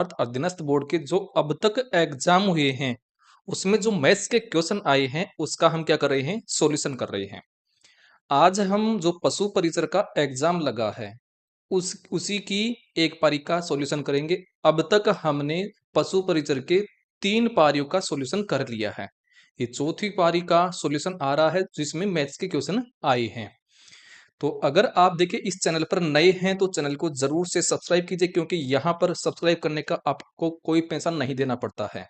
अधीनस्थ बोर्ड के जो अब तक एग्जाम हुए हैं उसमें जो मैथ्स के क्वेश्चन आए हैं उसका हम क्या कर रहे हैं, सॉल्यूशन कर रहे हैं। आज हम जो पशु परिचर का एग्जाम लगा है उसी की एक पारी का सॉल्यूशन करेंगे। अब तक हमने पशु परिचर के 3 पारियों का सॉल्यूशन कर लिया है। ये चौथी पारी का सॉल्यूशन आ रहा है जिसमें मैथ्स के क्वेश्चन आए हैं। तो अगर आप देखिए इस चैनल पर नए हैं तो चैनल को जरूर से सब्सक्राइब कीजिए, क्योंकि यहाँ पर सब्सक्राइब करने का आपको कोई पैसा नहीं देना पड़ता है।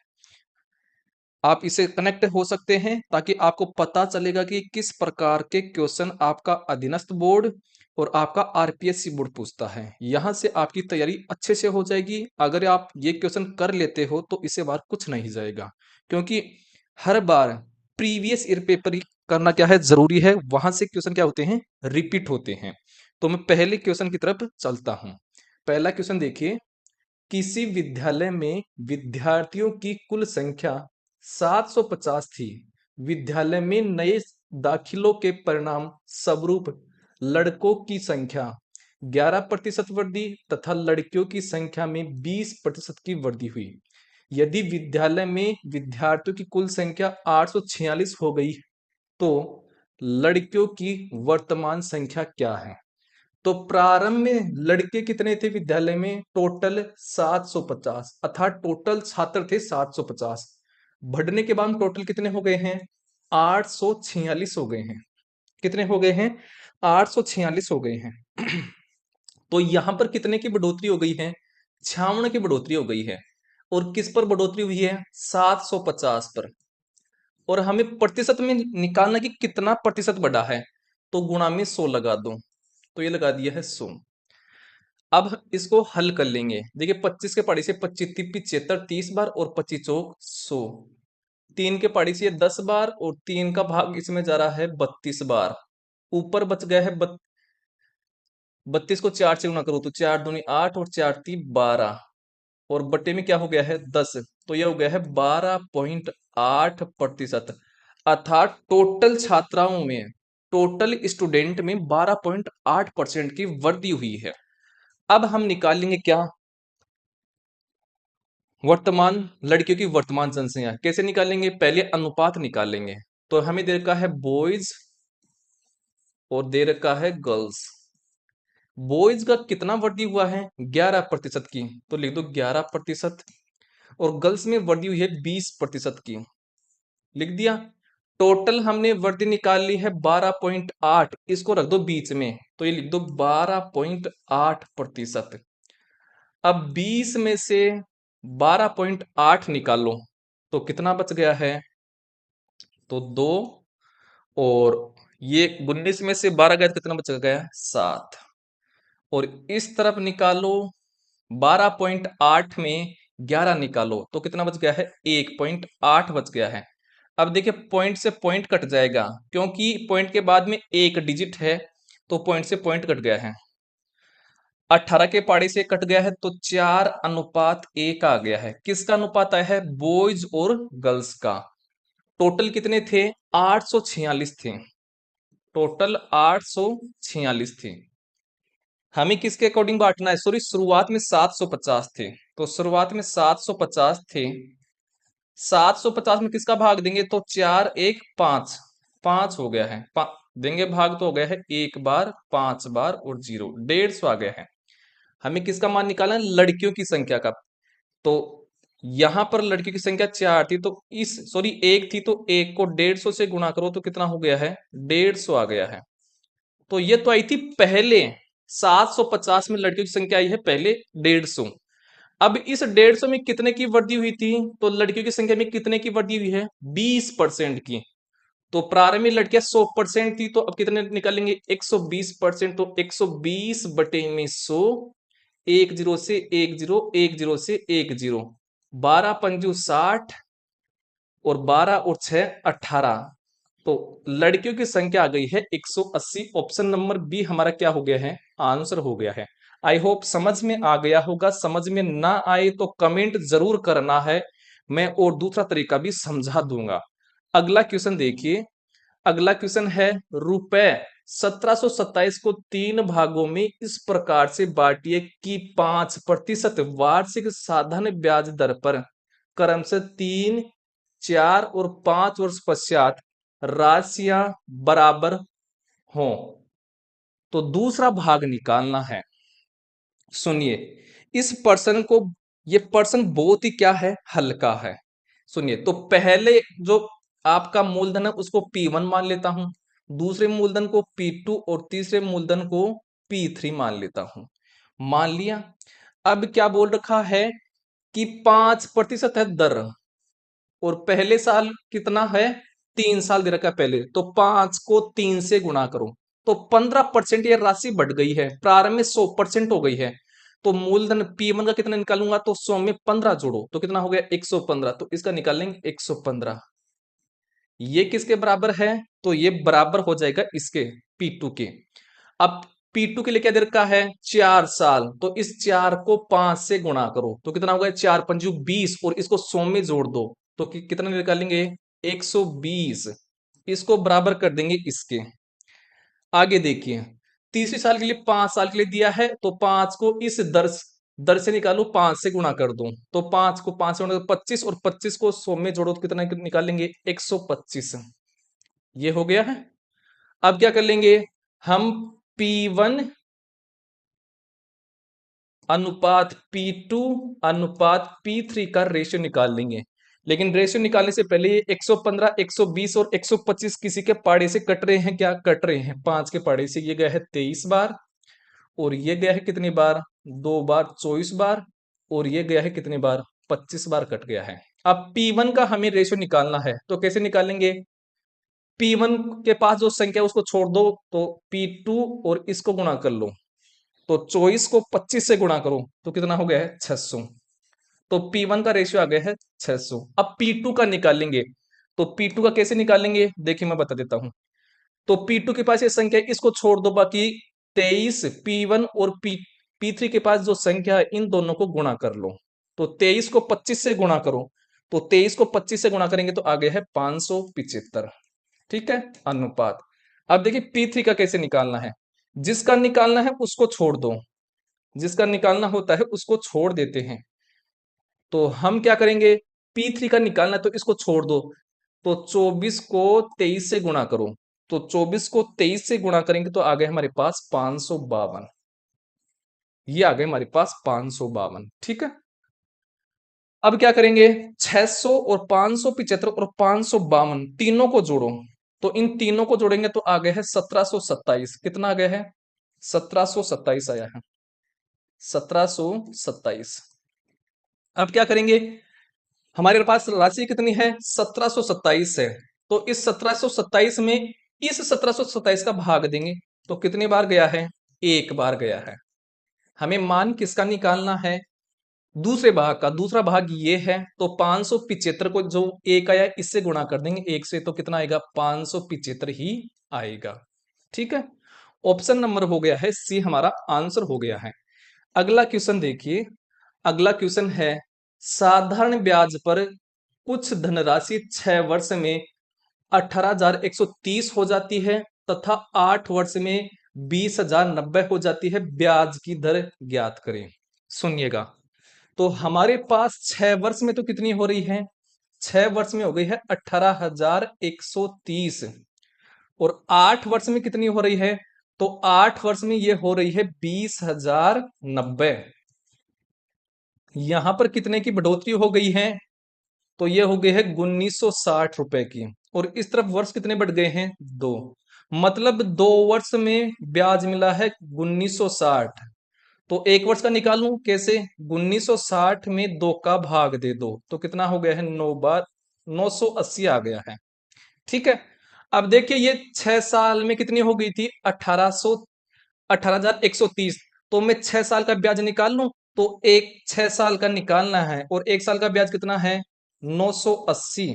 आप इसे कनेक्ट हो सकते हैं ताकि आपको पता चलेगा कि किस प्रकार के क्वेश्चन आपका अधीनस्थ बोर्ड और आपका आरपीएससी बोर्ड पूछता है। यहां से आपकी तैयारी अच्छे से हो जाएगी। अगर आप ये क्वेश्चन कर लेते हो तो इसे बार कुछ नहीं जाएगा, क्योंकि हर बार प्रीवियस ईयर पेपर करना क्या है जरूरी है। वहां से क्वेश्चन क्या होते हैं, रिपीट होते हैं। तो मैं पहले क्वेश्चन की तरफ चलता हूं। पहला क्वेश्चन देखिए, किसी विद्यालय में विद्यार्थियों की कुल संख्या 750 थी। विद्यालय में नए दाखिलों के परिणाम स्वरूप लड़कों की संख्या 11% वृद्धि तथा लड़कियों की संख्या में 20% की वृद्धि हुई। यदि विद्यालय में विद्यार्थियों की कुल संख्या 846 हो गई तो लड़कियों की वर्तमान संख्या क्या है। तो प्रारंभ में लड़के कितने थे विद्यालय में, टोटल 750, अर्थात टोटल छात्र थे 750। बढ़ने के बाद टोटल कितने हो गए हैं, 846 हो गए हैं। कितने हो गए हैं, 846 हो गए हैं। तो यहां पर कितने की बढ़ोतरी हो गई है, 56 की बढ़ोतरी हो गई है। और किस पर बढ़ोतरी हुई है, 750 पर। और हमें प्रतिशत में निकालना कि कितना प्रतिशत बढ़ा है, तो गुणा में 100 लगा दो। तो ये लगा दिया है 100। अब इसको हल कर लेंगे। देखिए 25 के पहाड़ी से 25 75 30 बार और 25 चौक 100। 3 के पहाड़ी से 10 बार और 3 का भाग इसमें जा रहा है 32 बार। ऊपर बच गया है 32 को 4 से गुना करो तो 4 दूनी 8 और 4 ती 12 और बट्टे में क्या हो गया है 10। तो यह हो गया है 12.8%। अर्थात टोटल छात्राओं में, टोटल स्टूडेंट में 12.8% की वृद्धि हुई है। अब हम निकालेंगे क्या, वर्तमान लड़कियों की वर्तमान जनसंख्या। कैसे निकालेंगे, पहले अनुपात निकालेंगे। तो हमें दे रखा है बॉयज और दे रखा है गर्ल्स। बॉयज का कितना वृद्धि हुआ है, 11% की, तो लिख दो 11%। और गर्ल्स में वृद्धि हुई है 20% की, लिख दिया। टोटल हमने वृद्धि निकाल ली है 12.8, इसको रख दो बीच में, तो ये लिख दो 12.8%। अब 20 में से 12.8 निकालो तो कितना बच गया है, तो 2। और ये 19 में से 12 गया तो कितना बच गया, 7। और इस तरफ निकालो, 12.8 में 11 निकालो तो कितना बच गया है, 1.8 बच गया है। अब देखिए पॉइंट से पॉइंट कट जाएगा, क्योंकि पॉइंट के बाद में एक डिजिट है, तो पॉइंट से पॉइंट कट गया है। 18 के पाड़ी से कट गया है तो 4:1 आ गया है। किसका अनुपात आया है, बॉयज और गर्ल्स का। टोटल कितने थे, 846 थे। टोटल 846 थे। हमें किसके अकॉर्डिंग बांटना है, सॉरी शुरुआत में 750 थे, तो शुरुआत में 750 थे। 750 में किसका भाग देंगे, तो 4 1 5, 5 हो गया है। देंगे भाग तो हो गया है 1 बार 5 बार और 0, 150 आ गया है। हमें किसका मान निकालना है, लड़कियों की संख्या का। तो यहां पर लड़कियों की संख्या 4 थी, तो इस सॉरी 1 थी, तो 1 को 150 से गुणा करो तो कितना हो गया है, 150 आ गया है। तो ये तो आई थी पहले, 750 में लड़कियों की संख्या आई है पहले 150। अब इस 150 में कितने की वृद्धि हुई थी, तो लड़कियों की संख्या में कितने की वृद्धि हुई है, 20% की। तो प्रारंभ में लड़कियां 100% थी, तो अब कितने निकालेंगे, 120%। तो 120 बटे में 100, 1 0 से 1 0, 1 0 से 1 0, 12 पंजू 60 और 12 और 6 18। तो लड़कियों की संख्या आ गई है 180। ऑप्शन नंबर बी हमारा क्या हो गया है, आंसर हो गया है। आई होप समझ में आ गया होगा। समझ में ना आए तो कमेंट जरूर करना है, मैं और दूसरा तरीका भी समझा दूंगा। अगला क्वेश्चन देखिए। अगला क्वेश्चन है, रुपए 1727 को 3 भागों में इस प्रकार से बांटिए कि 5% वार्षिक साधारण ब्याज दर पर क्रमशः 3, 4 और 5 वर्ष पश्चात राशियां बराबर हों। तो दूसरा भाग निकालना है। सुनिए, इस प्रश्न को, ये प्रश्न बहुत ही क्या है, हल्का है। सुनिए, तो पहले जो आपका मूलधन है उसको P1 मान लेता हूं, दूसरे मूलधन को P2 और तीसरे मूलधन को P3 मान लेता हूं। मान लिया। अब क्या बोल रखा है कि 5% है दर, और पहले साल कितना है, 3 साल दे रखा है पहले, तो 5 को 3 से गुणा करो तो 15% ये राशि बढ़ गई है, प्रारंभ में 100% हो गई है। तो मूलधन P1 का कितना निकालूंगा, तो 100 में 15 जोड़ो तो कितना हो गया, 115। तो इसका निकाल लेंगे 115। ये किसके बराबर है, तो ये बराबर हो जाएगा इसके, P2 के। अब P2 के लिए क्या दे रखा है, 4 साल, तो इस 4 को 5 से गुणा करो तो कितना होगा, 4 पंजू 20, और इसको 100 में जोड़ दो तो कितना निकालेंगे, 120। इसको बराबर कर देंगे इसके। आगे देखिए, तीसरे साल के लिए 5 साल के लिए दिया है, तो 5 को इस दर दर से निकालो, 5 से गुणा कर दो तो 5 को 5 से गुणा 25, और 25 को 100 में जोड़ो तो कितना निकालेंगे, 125। ये हो गया है। अब क्या कर लेंगे, हम P1 अनुपात P2 अनुपात P3 का रेशियो निकाल लेंगे। लेकिन रेशियो निकालने से पहले ये 115, 120 और 125 किसी के पाड़े से कट रहे हैं, क्या कट रहे हैं, 5 के पाड़े से। ये गया है 23 बार, और ये गया है कितनी बार, 2 बार, 24 बार, और ये गया है कितनी बार, 25 बार कट गया है। अब P1 का हमें रेशियो निकालना है, तो कैसे निकालेंगे, P1 के पास जो संख्या है उसको छोड़ दो, तो P2 और इसको गुणा कर लो, तो 24 को 25 से गुणा करो तो कितना हो गया है, 600। तो P1 का रेशियो आ गया है 600। अब P2 का निकालेंगे, तो P2 का कैसे निकालेंगे, देखिए मैं बता देता हूं। तो P2 के पास ये संख्या है, इसको छोड़ दो, बाकी 23 P1 और P3 के पास जो संख्या है इन दोनों को गुणा कर लो। तो 23 को 25 से गुणा करो, तो 23 को 25 से गुणा करेंगे तो आ गया है 575। ठीक है, अनुपात। अब देखिए P3 का कैसे निकालना है, जिसका निकालना है उसको छोड़ दो, जिसका निकालना होता है उसको छोड़ देते हैं। तो हम क्या करेंगे, P3 का निकालना है तो इसको छोड़ दो, तो 24 को 23 से गुणा करो, तो 24 को 23 से गुणा करेंगे तो आ गए हमारे पास 552। ये आ गए हमारे पास 552। ठीक है, अब क्या करेंगे, 600 और 575 और 552 तीनों को जोड़ो, तो इन तीनों को जोड़ेंगे तो आ गए है 1727। कितना आ गया है, 1727 आया है, 1727। अब क्या करेंगे, हमारे पास राशि कितनी है, 1727 है, तो इस 1727 में इस 1727 का भाग देंगे तो कितनी बार गया है, एक बार गया है। हमें मान किसका निकालना है, दूसरे भाग का। दूसरा भाग ये है, तो 575 को जो एक आया इससे गुणा कर देंगे, एक से, तो कितना आएगा, 575 ही आएगा। ठीक है, ऑप्शन नंबर हो गया है सी, हमारा आंसर हो गया है। अगला क्वेश्चन देखिए, अगला क्वेश्चन है, साधारण ब्याज पर कुछ धनराशि 6 वर्ष में 18,130 हो जाती है तथा 8 वर्ष में 20,090 हो जाती है, ब्याज की दर ज्ञात करें। सुनिएगा, तो हमारे पास 6 वर्ष में तो कितनी हो रही है, 6 वर्ष में हो गई है 18,130, और 8 वर्ष में कितनी हो रही है, तो 8 वर्ष में ये हो रही है 20,090। यहां पर कितने की बढ़ोतरी हो गई है, तो ये हो गई है 1960 रुपए की, और इस तरफ वर्ष कितने बढ़ गए हैं, 2। मतलब 2 वर्ष में ब्याज मिला है 1960। तो एक वर्ष का निकालूं कैसे, 1960 में 2 का भाग दे दो तो कितना हो गया है, 9 बार 980 आ गया है। ठीक है, अब देखिए ये 6 साल में कितनी हो गई थी, 18,130। तो मैं 6 साल का ब्याज निकाल लूं, तो एक 6 साल का निकालना है, और एक साल का ब्याज कितना है, 980।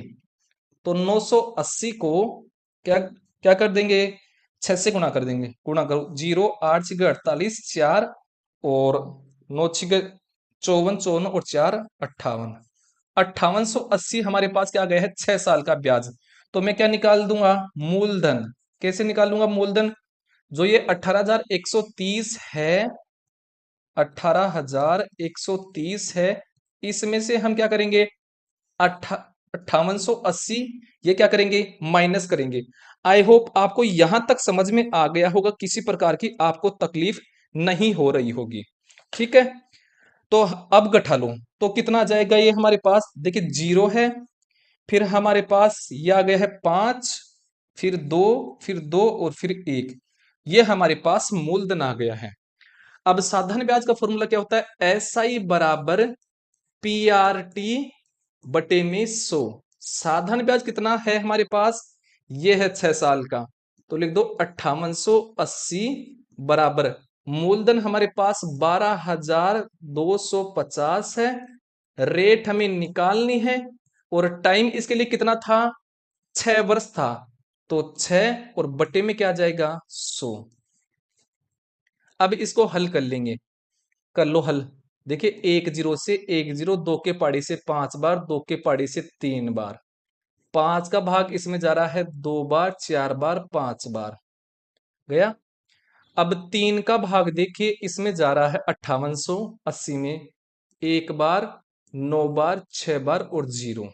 तो 980 को क्या क्या कर देंगे, 6 से गुणा कर देंगे, गुणा करो, 0 8 6 48 4, और 9 6 54, 54 और 4 58, 5880 हमारे पास क्या आ गया है, 6 साल का ब्याज। तो मैं क्या निकाल दूंगा, मूलधन। कैसे निकालूंगा मूलधन, जो ये 18,130 है, 18,130 है, इसमें से हम क्या करेंगे, 5880, ये क्या करेंगे, माइनस करेंगे। आई होप आपको यहां तक समझ में आ गया होगा, किसी प्रकार की आपको तकलीफ नहीं हो रही होगी। ठीक है, तो अब गठा लो, तो कितना आ जाएगा ये हमारे पास, देखिए जीरो है, फिर हमारे पास ये आ गया है 5, फिर 2, फिर 2 और फिर 1, ये हमारे पास मूलधन आ गया है। अब साधारण ब्याज का फॉर्मूला क्या होता है, एस आई बराबर पी आर टी बटे में 100। साधारण ब्याज कितना है हमारे पास, ये है 6 साल का, तो लिख दो 5880 बराबर मूलधन हमारे पास 12,250 है, रेट हमें निकालनी है, और टाइम इसके लिए कितना था, 6 वर्ष था, तो 6 और बटे में क्या आ जाएगा, 100। अब इसको हल कर लेंगे, कर लो हल। देखिए, एक जीरो से एक जीरो, दो के पाड़ी से 5 बार, दो के पाड़ी से 3 बार, 5 का भाग इसमें जा रहा है 2 बार, 4 बार, 5 बार गया। अब 3 का भाग देखिए इसमें जा रहा है 5880 में, 1 बार, 9 बार, 6 बार और जीरो,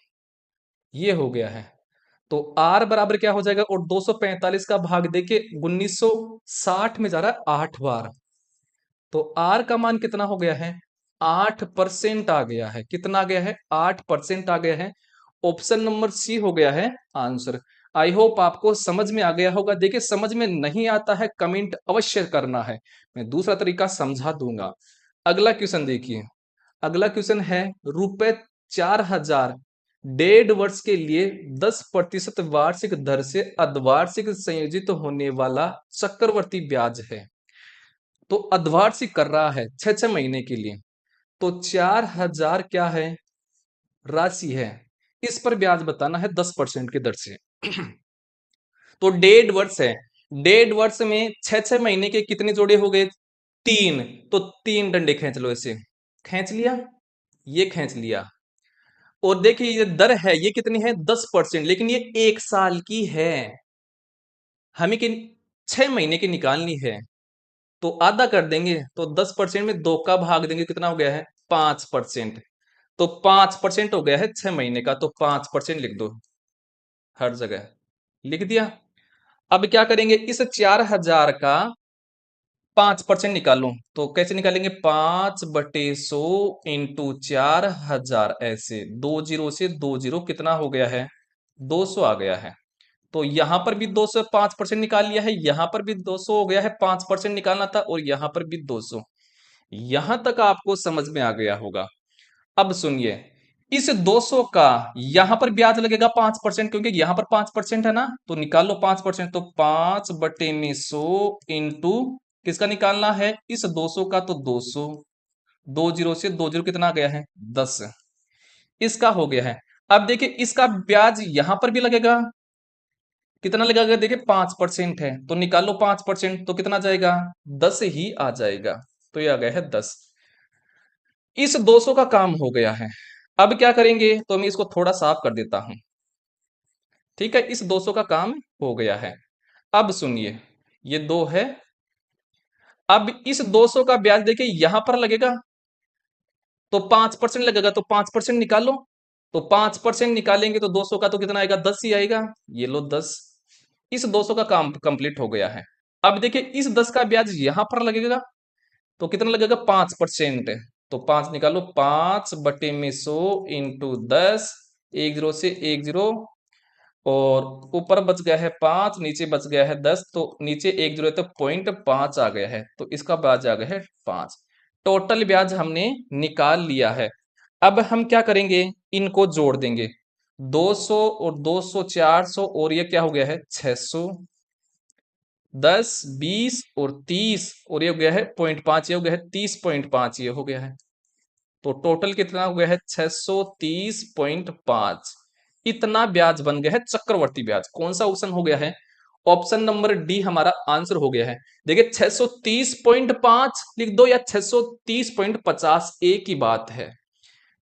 ये हो गया है। तो R बराबर क्या हो जाएगा, और 245 का भाग देखिए 1960 में जा रहा है 8 बार, तो R का मान कितना हो गया है, 8% आ गया है। कितना आ गया है, 8% आ गया है। ऑप्शन नंबर सी हो गया है आंसर। आई होप आपको समझ में आ गया होगा। देखिए, समझ में नहीं आता है कमेंट अवश्य करना है, मैं दूसरा तरीका समझा दूंगा। अगला क्वेश्चन देखिए, अगला क्वेश्चन है, रुपए 4,000 1.5 वर्ष के लिए 10% वार्षिक दर से अर्धवार्षिक संयोजित होने वाला चक्रवर्ती ब्याज है। तो अर्धवार्षिक कर रहा है 6 6 महीने के लिए, तो 4,000 क्या है, राशि है, इस पर ब्याज बताना है 10% की दर से। तो 1.5 वर्ष है, 1.5 वर्ष में 6 6 महीने के कितने जोड़े हो गए, 3, तो 3 डंडे खींच लो, ऐसे खींच लिया, ये खींच लिया। और देखिए ये दर है, ये कितनी है, 10%, लेकिन ये 1 साल की है, हमें किन 6 महीने की निकालनी है, तो आधा कर देंगे, तो 10% में 2 का भाग देंगे, कितना हो गया है, 5%। तो 5% हो गया है 6 महीने का, तो 5% लिख दो हर जगह, लिख दिया। अब क्या करेंगे, इस 4,000 का 5% निकालो, तो कैसे निकालेंगे, 5/100 इंटू 4,000, ऐसे 2 जीरो से 2 जीरो, कितना हो गया है, 200 आ गया है। तो यहां पर भी 200 5% निकाल लिया है, यहां पर भी 200 हो गया है, 5% निकालना था, और यहां पर भी 200। यहां तक आपको समझ में आ गया होगा। अब सुनिए, इस 200 का यहां पर ब्याज लगेगा 5%, क्योंकि यहां पर 5% है ना, तो निकाल लो 5%, तो 5/100 इंटू किसका निकालना है, इस 200 का, तो 200, 2 जीरो से 2 जीरो, कितना आ गया है, 10, इसका हो गया है। अब देखिए इसका ब्याज यहां पर भी लगेगा, कितना लगेगा, देखिए 5% है, तो निकालो 5%, तो कितना जाएगा, 10 ही आ जाएगा, तो ये आ गया है 10। इस 200 का काम हो गया है। अब क्या करेंगे, तो मैं इसको थोड़ा साफ कर देता हूं। ठीक है, इस 200 का काम हो गया है। अब सुनिए, ये 2 है, अब इस 200 का ब्याज देखिए यहां पर लगेगा, तो 5% लगेगा, तो 5% निकालो, तो 5% निकालेंगे तो 200 का तो कितना आएगा, 10 ही आएगा, ये लो 10। इस 200 का काम कंप्लीट हो गया है। अब देखिए इस 10 का ब्याज यहां पर लगेगा, तो कितना लगेगा, 5%, तो 5 निकालो, 5/100 इंटू 10, 1 जीरो से 1 जीरो, और ऊपर बच गया है 5, नीचे बच गया है 10, तो नीचे 1 जीरो है, तो 0.5 आ गया है, तो इसका ब्याज आ गया है 5। टोटल ब्याज हमने निकाल लिया है। अब हम क्या करेंगे, इनको जोड़ देंगे, 200 और 200, 400, और ये क्या हो गया है, 600, 10, 20 और 30, और ये हो गया है 0.5, ये हो गया है 30.5, ये हो गया है। तो टोटल कितना हो गया है, 630.5। इतना ब्याज बन गया है चक्रवर्ती ब्याज। कौन सा ऑप्शन हो गया है, ऑप्शन नंबर डी हमारा आंसर हो गया है। देखिए 630.5 लिख दो या 630.50, एक ही बात है।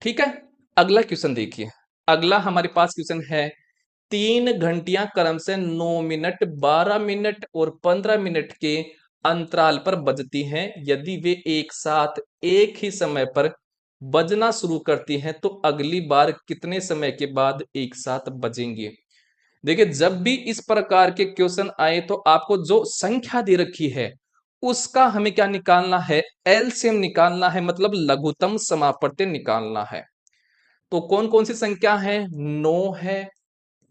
ठीक है, अगला क्वेश्चन देखिए। अगला हमारे पास क्वेश्चन है, 3 घंटियां क्रम से 9 मिनट, 12 मिनट और 15 मिनट के अंतराल पर बजती हैं। यदि वे एक साथ एक ही समय पर बजना शुरू करती हैं तो अगली बार कितने समय के बाद एक साथ बजेंगे। देखिए, जब भी इस प्रकार के क्वेश्चन आए तो आपको जो संख्या दे रखी है उसका हमें क्या निकालना है, एलसीएम निकालना है, मतलब लघुत्तम समापत्ति निकालना है। तो कौन कौन सी संख्या है, 9 है,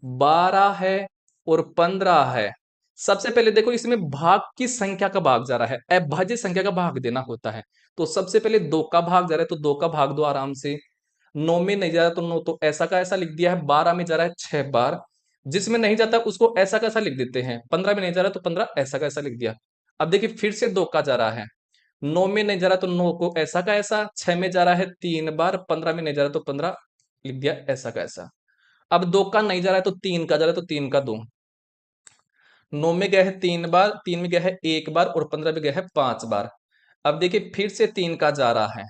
12 है और 15 है। सबसे पहले देखो, इसमें भाग की संख्या का भाग जा रहा है, अभाज्य संख्या का भाग देना होता है। तो सबसे पहले 2 का भाग जा रहा है, तो 2 का भाग दो आराम से। 9 में नहीं जा रहा तो 9, तो ऐसा का ऐसा लिख दिया है। 12 में जा रहा है 6 बार, जिसमें नहीं जाता उसको ऐसा कैसा लिख देते हैं। 15 में नहीं जा रहा तो 15 ऐसा कैसा लिख दिया। अब देखिए फिर से 2 का जा रहा है, 9 में नहीं जा रहा तो 9 को ऐसा का ऐसा, 6 में जा रहा है 3 बार, 15 में नहीं जा रहा तो 15 लिख दिया ऐसा का ऐसा। अब 2 का नहीं जा रहा है तो 3 का जा रहा है, तो 3 का 2। 9 में गया है 3 बार, 3 में गया है 1 बार और 15 में गया है 5 बार। अब देखिए फिर से 3 का जा रहा है,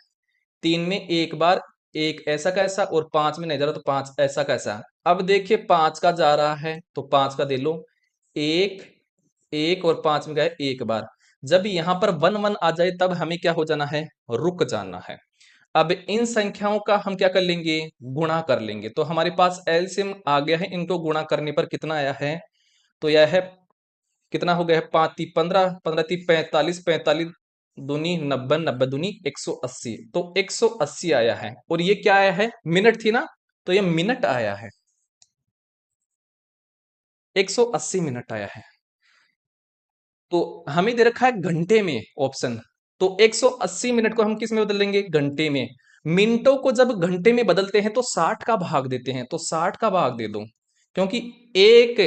3 में 1 बार, 1 ऐसा कैसा और 5 में नहीं जा रहा तो 5 ऐसा कैसा। अब देखिए 5 का जा रहा है तो 5 का दे लो, 1 1 और 5 में गया 1 बार। जब यहां पर 1 1 आ जाए तब हमें क्या हो जाना है, रुक जाना है। अब इन संख्याओं का हम क्या कर लेंगे, गुणा कर लेंगे। तो हमारे पास एलसीएम आ गया है, इनको गुणा करने पर कितना आया है, तो यह है कितना हो गया है, 5 × 3 = 15, 15 × 3 = 45, 45 दूनी 90, 90 दूनी 180। तो 180 आया है। और ये क्या आया है, मिनट थी ना, तो ये मिनट आया है, 180 मिनट आया है। तो हमें दे रखा है घंटे में ऑप्शन, तो 180 मिनट को हम किस में बदल देंगे, घंटे में। मिनटों को जब घंटे में बदलते हैं तो 60 का भाग देते हैं, तो 60 का भाग दे दो, क्योंकि एक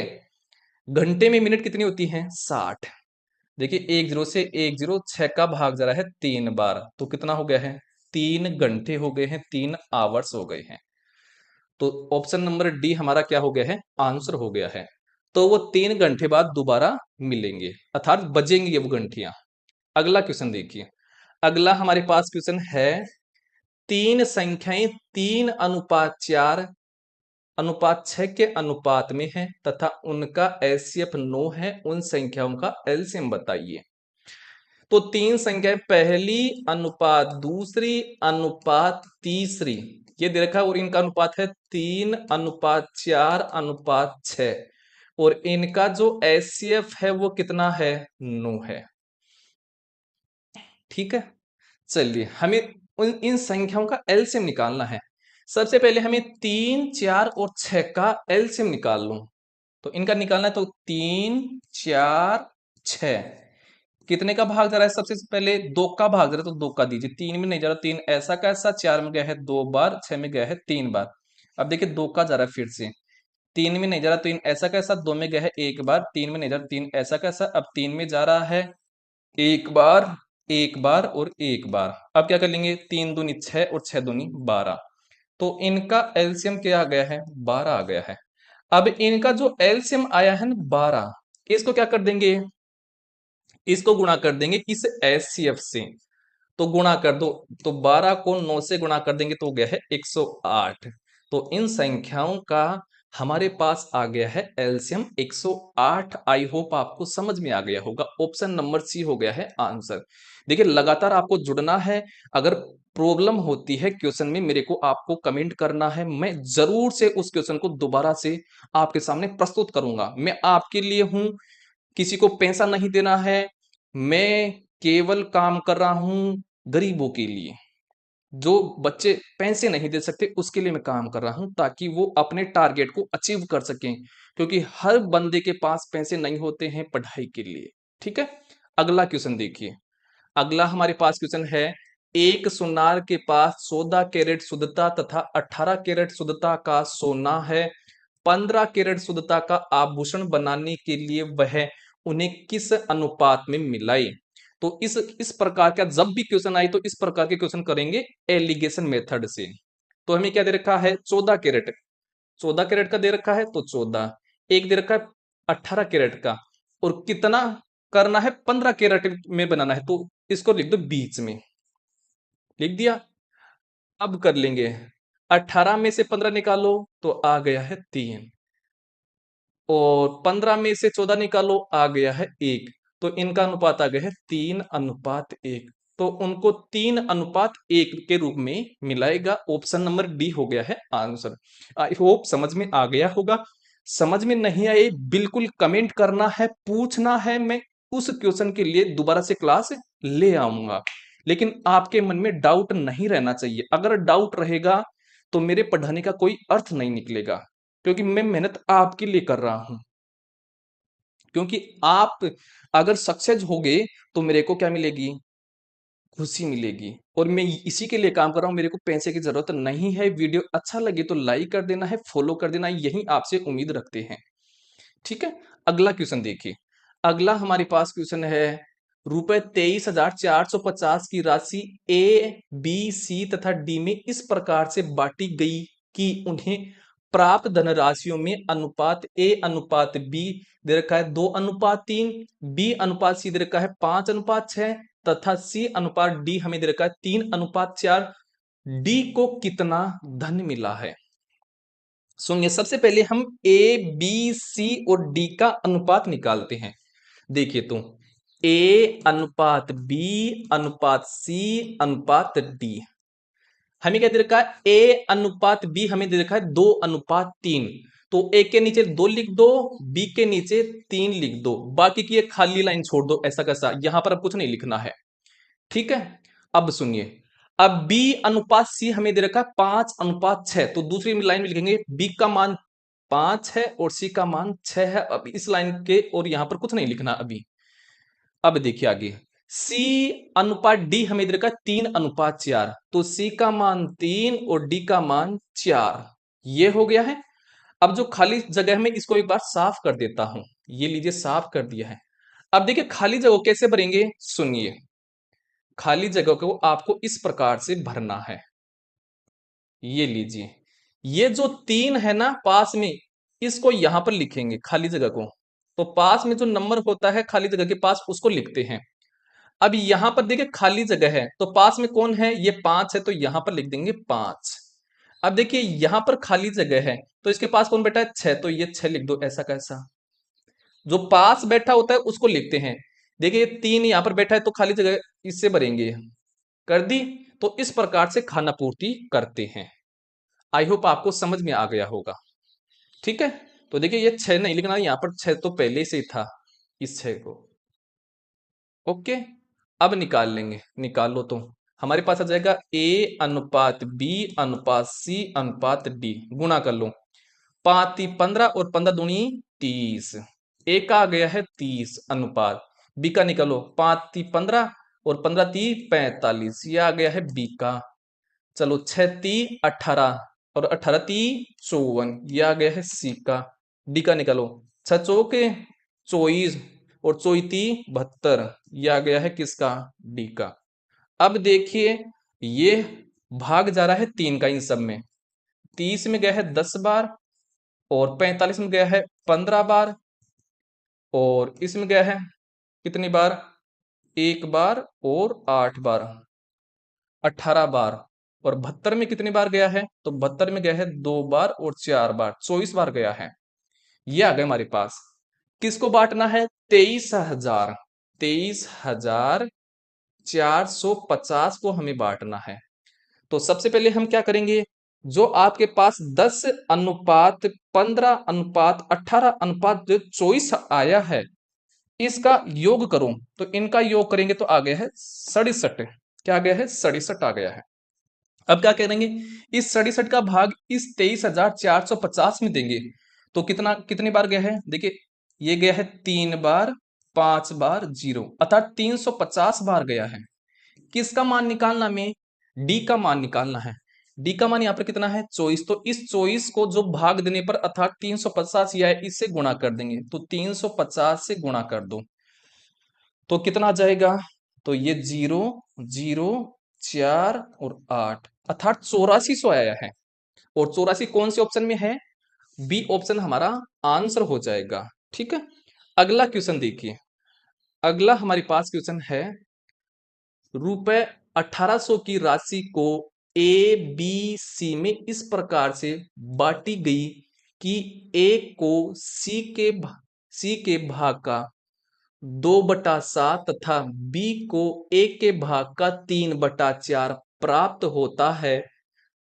घंटे में मिनट कितनी होती है, 60। देखिए 10 से 10, 6 का भाग जा रहा है 3 बार, तो कितना हो गया है, 3 घंटे हो गए हैं, 3 आवर्स हो गए हैं। तो ऑप्शन नंबर डी हमारा क्या हो गया है, आंसर हो गया है। तो वो 3 घंटे बाद दोबारा मिलेंगे, अर्थात बजेंगी वो घंटियां। अगला क्वेश्चन देखिए। अगला हमारे पास क्वेश्चन है, तीन संख्याएं 3:4 अनुपात 6 के अनुपात में है तथा उनका एलसीएफ 9 है, उन संख्याओं का एलसीएम बताइए। तो तीन संख्याएं, पहली अनुपात दूसरी अनुपात तीसरी, ये दे रखा है, और इनका अनुपात है 3:4:6, और इनका जो एचसीएफ है वो कितना है, 9 है। ठीक है, चलिए हमें इन संख्याओं का एलसीएम निकालना है। सबसे पहले हमें 3, 4 और 6 का एलसीएम निकाल लो। तो इनका निकालना है, तो 3, 4, 6 कितने का भाग जा रहा है, सबसे पहले 2 का भाग जा रहा है तो 2 का दीजिए। 3 में नहीं जा रहा, 3 ऐसा का ऐसा, 4 में गया है 2 बार, 6 में गया है 3 बार। अब देखिए 2 का जा रहा है फिर से, 3 में नहीं जा रहा, 3 ऐसा कैसा, 2 में गया है 1 बार, 3 में नहीं जा रहा, 3 ऐसा कैसा, अब 3 में जा रहा है 1 बार, 1 बार और 1 बार। अब क्या कर लेंगे, 3 दूनी 6 और 6 दूनी 12। तो इनका एलसीएम क्या आ गया है, 12 आ गया है। अब इनका जो एलसीएम आया है ना 12, इसको क्या कर देंगे, इसको गुणा कर देंगे इस एचसीएफ से। तो गुणा कर दो, तो 12 को 9 से गुणा कर देंगे तो हो गया है 108। तो इन संख्याओं का हमारे पास आ गया है एलसीएम 108। आई होप आपको समझ में आ गया होगा, ऑप्शन नंबर सी हो गया है आंसर। देखिए लगातार आपको जुड़ना है। अगर प्रॉब्लम होती है क्वेश्चन में, मेरे को आपको कमेंट करना है, मैं जरूर से उस क्वेश्चन को दोबारा से आपके सामने प्रस्तुत करूंगा। मैं आपके लिए हूं, किसी को पैसा नहीं देना है, मैं केवल काम कर रहा हूं गरीबों के लिए। जो बच्चे पैसे नहीं दे सकते उसके लिए मैं काम कर रहा हूं, ताकि वो अपने टारगेट को अचीव कर सकें, क्योंकि हर बंदे के पास पैसे नहीं होते हैं पढ़ाई के लिए। ठीक है, अगला क्वेश्चन देखिए। अगला हमारे पास क्वेश्चन है, एक सुनार के पास 14 कैरेट शुद्धता तथा 18 कैरेट शुद्धता का सोना है। 15 कैरेट शुद्धता का आभूषण बनाने के लिए वह उन्हें किस अनुपात में मिलाए। तो इस प्रकार का जब भी क्वेश्चन आए तो इस प्रकार के क्वेश्चन करेंगे एलिगेशन मेथड से। तो हमें क्या दे रखा है, 14 कैरेट, 14 कैरेट का दे रखा है तो 14, एक दे रखा है 18 कैरेट का, और कितना करना है, 15 कैरेट में बनाना है, तो इसको लिख दो बीच में, लिख दिया। अब कर लेंगे, 18 में से 15 निकालो तो आ गया है 3, और 15 में से 14 निकालो, आ गया है 1। तो इनका अनुपात आ गया है 3:1। तो उनको 3:1 के रूप में मिलाएगा। ऑप्शन नंबर डी हो गया है आंसर। आई होप समझ में आ गया होगा। समझ में नहीं आए बिल्कुल कमेंट करना है, पूछना है, मैं उस क्वेश्चन के लिए दोबारा से क्लास ले आऊंगा। लेकिन आपके मन में डाउट नहीं रहना चाहिए। अगर डाउट रहेगा तो मेरे पढ़ाने का कोई अर्थ नहीं निकलेगा, क्योंकि मैं मेहनत आपके लिए कर रहा हूं। क्योंकि आप अगर सक्सेस होगे तो मेरे को क्या मिलेगी? खुशी मिलेगी। और मैं इसी के लिए काम कर रहा हूं, मेरे को पैसे की जरूरत नहीं है। वीडियो अच्छा लगे तो लाइक कर देना है, फॉलो कर देना है, यही आपसे उम्मीद रखते हैं। ठीक है, अगला क्वेश्चन देखिए। अगला हमारे पास क्वेश्चन है, रुपए 23,450 की राशि ए, बी, सी तथा डी में इस प्रकार से बांटी गई कि उन्हें प्राप्त धनराशियों में अनुपात ए अनुपात बी दे रखा है 2:3, बी अनुपात सी दे रखा है 5:6 तथा सी अनुपात डी हमें दे रखा है 3:4। डी को कितना धन मिला है? सुनिए, सबसे पहले हम ए, बी, सी और डी का अनुपात निकालते हैं। देखिए तो ए अनुपात बी अनुपात सी अनुपात डी हमें क्या दे रखा है? ए अनुपात बी हमें दे रखा है 2:3। तो ए के नीचे 2 लिख दो, बी के नीचे 3 लिख दो, बाकी की एक खाली लाइन छोड़ दो। ऐसा कैसा, यहां पर अब कुछ नहीं लिखना है। ठीक है, अब सुनिए, अब b अनुपात c हमें दे रखा है 5:6। तो दूसरी लाइन में लिखेंगे b का मान 5 है और c का मान 6 है। अब इस लाइन के और यहां पर कुछ नहीं लिखना अभी। अब देखिए आगे, c अनुपात d हमें दे रखा है 3:4। तो c का मान 3 और d का मान 4, ये हो गया है। अब जो खाली जगह में इसको एक बार साफ कर देता हूं। ये लीजिए, साफ कर दिया है। अब देखिए खाली जगह कैसे भरेंगे, सुनिए। खाली जगह को आपको इस प्रकार से भरना है। ये लीजिए, ये जो 3 है ना पास में, इसको यहां पर लिखेंगे खाली जगह को। तो पास में जो नंबर होता है खाली जगह के पास, उसको लिखते हैं। अब यहां पर देखिए खाली जगह है, तो पास में कौन है? ये 5 है, तो यहां पर लिख देंगे 5। अब देखिए यहां पर खाली जगह है, तो इसके पास कौन बैठा है? 6, तो ये 6 लिख दो। ऐसा कैसा, जो पास बैठा होता है उसको लिखते हैं। देखिए 3 यहां पर बैठा है, तो खाली जगह इससे भरेंगे। कर दी। तो इस प्रकार से खाना पूर्ति करते हैं। आई होप आपको समझ में आ गया होगा। ठीक है, तो देखिए ये 6 नहीं लिखना, यहां पर 6 तो पहले से ही था, इस 6 को। ओके, अब निकाल लेंगे, निकाल लो। तो हमारे पास आ जाएगा ए अनुपात बी अनुपात सी अनुपात डी, गुणा कर लो। 5×3 = 15 और 15×2 = 30। ए का आ गया है 30 अनुपात, बी का निकालो। 5×3 = 15 और 15×3 = 45, ये आ गया है बी का। चलो 6×3 = 18 और 18×3 = 54, ये आ गया है सी का। डी का निकालो। 6×4 = 24 और 24×3 = 72, ये आ गया है किसका? डी का। अब देखिए ये भाग जा रहा है 3 का इन सब में। 30 में गया है 10 बार और 45 में गया है 15 बार और इसमें गया है कितनी बार? 1 बार और 8 बार, 18 बार। और 72 में कितनी बार गया है? तो 72 में गया है 2 बार और 4 बार, 24 बार गया है। ये आ गए हमारे पास। किसको बांटना है? 23,000, 23,450 को हमें बांटना है। तो सबसे पहले हम क्या करेंगे, जो आपके पास 10:15:18:24 आया है, इसका योग करो। तो इनका योग करेंगे तो आ गया है 67। क्या आ गया है? 67 आ गया है। अब क्या करेंगे, इस 67 का भाग इस 23,450 में देंगे। तो कितना, कितनी बार गया है? देखिए ये गया है 3 बार, 5 बार, 0, अर्थात 350 बार गया है। किसका मान निकालना? में डी का मान निकालना है। डी का मान यहाँ पर कितना है? 24। तो इस 24 को जो भाग देने पर अर्थात 350 या इससे गुणा कर देंगे। तो 350 से गुणा कर दो तो कितना आ जाएगा? तो ये 0, 0, 4 और 8, अर्थात 8400 आया है। और 84 कौन से ऑप्शन में है? बी ऑप्शन हमारा आंसर हो जाएगा। ठीक है, अगला क्वेश्चन देखिए। अगला हमारे पास क्वेश्चन है, रुपए 1800 की राशि को ए बी सी में इस प्रकार से बांटी गई कि ए को सी के भाग का 2/7 तथा बी को ए के भाग का 3/4 प्राप्त होता है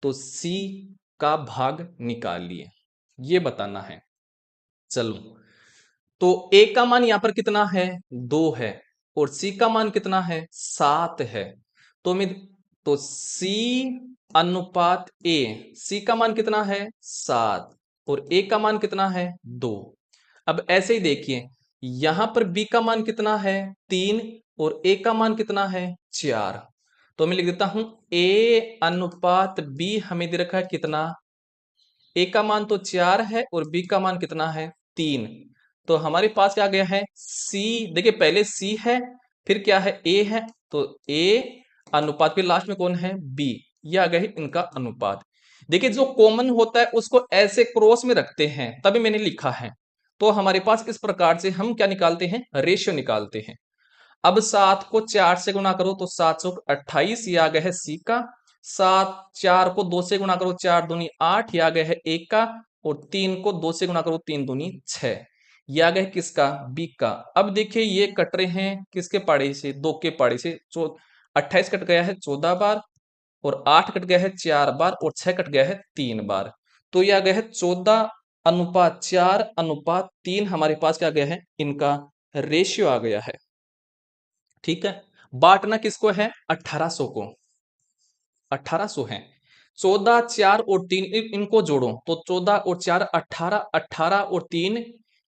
तो सी का भाग निकालिए, ये बताना है। चलो, तो ए का मान यहां पर कितना है, 2 है, और सी का मान कितना है, 7 है। तो मैं तो सी अनुपात ए, सी का मान कितना है, 7, और ए का मान कितना है, 2। अब ऐसे ही देखिए, यहां पर बी का मान कितना है, 3, और ए का मान कितना है, 4। तो मैं लिख देता हूं ए अनुपात बी हमें दे रखा है कितना, ए का मान तो 4 है और बी का मान कितना है, 3। तो हमारे पास क्या गया है, सी, देखिए पहले सी है, फिर क्या है, ए है, तो ए अनुपात, फिर लास्ट में कौन है, बी। ये आ गया है इनका अनुपात। देखिए जो कॉमन होता है उसको ऐसे क्रॉस में रखते हैं, तभी मैंने लिखा है। तो हमारे पास इस प्रकार से हम क्या निकालते हैं, रेशियो निकालते हैं। अब 7 को 4 से गुणा करो तो 728, ये आ गया है सी का। 4 को 2 से गुणा करो, 4 दूनी 8, ये आ गया है ए का। और 3 को 2 से गुणा करो, 3 दूनी 6, ये आ गया है किसका, बी का। अब देखिए ये कट रहे हैं किसके पाड़े से, 2 के पाड़े से। 28 कट गया है 14 बार, और 8 कट गया है 4 बार, और 6 कट गया है 3 बार। तो ये आ गया है 14:4:3, हमारे पास क्या गया है, इनका रेशियो आ गया है। ठीक है, बांटना किसको है, 1800 को, 1800 है। 14, 4 और 3, इनको जोड़ो तो 14 और 4 18, 18 और 3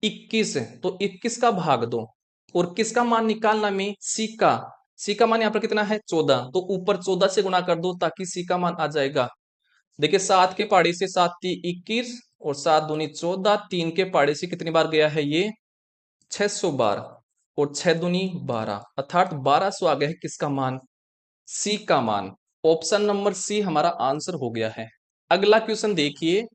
21, तो 21 का भाग दो, और किसका मान निकालना में, सी का। सी का मान यहाँ पर कितना है, 14, तो ऊपर 14 से गुणा कर दो ताकि सी का मान आ जाएगा। देखिए 7 के पाड़े से 7 × 3 = 21, और 7 दूनी 14, 3 के पाड़े से कितनी बार गया है ये, 600 बार, और 6 दूनी 12, अर्थात 1200 आ गया है किसका मान, सी का मान। ऑप्शन नंबर सी हमारा आंसर हो गया है। अगला क्वेश्चन देखिए,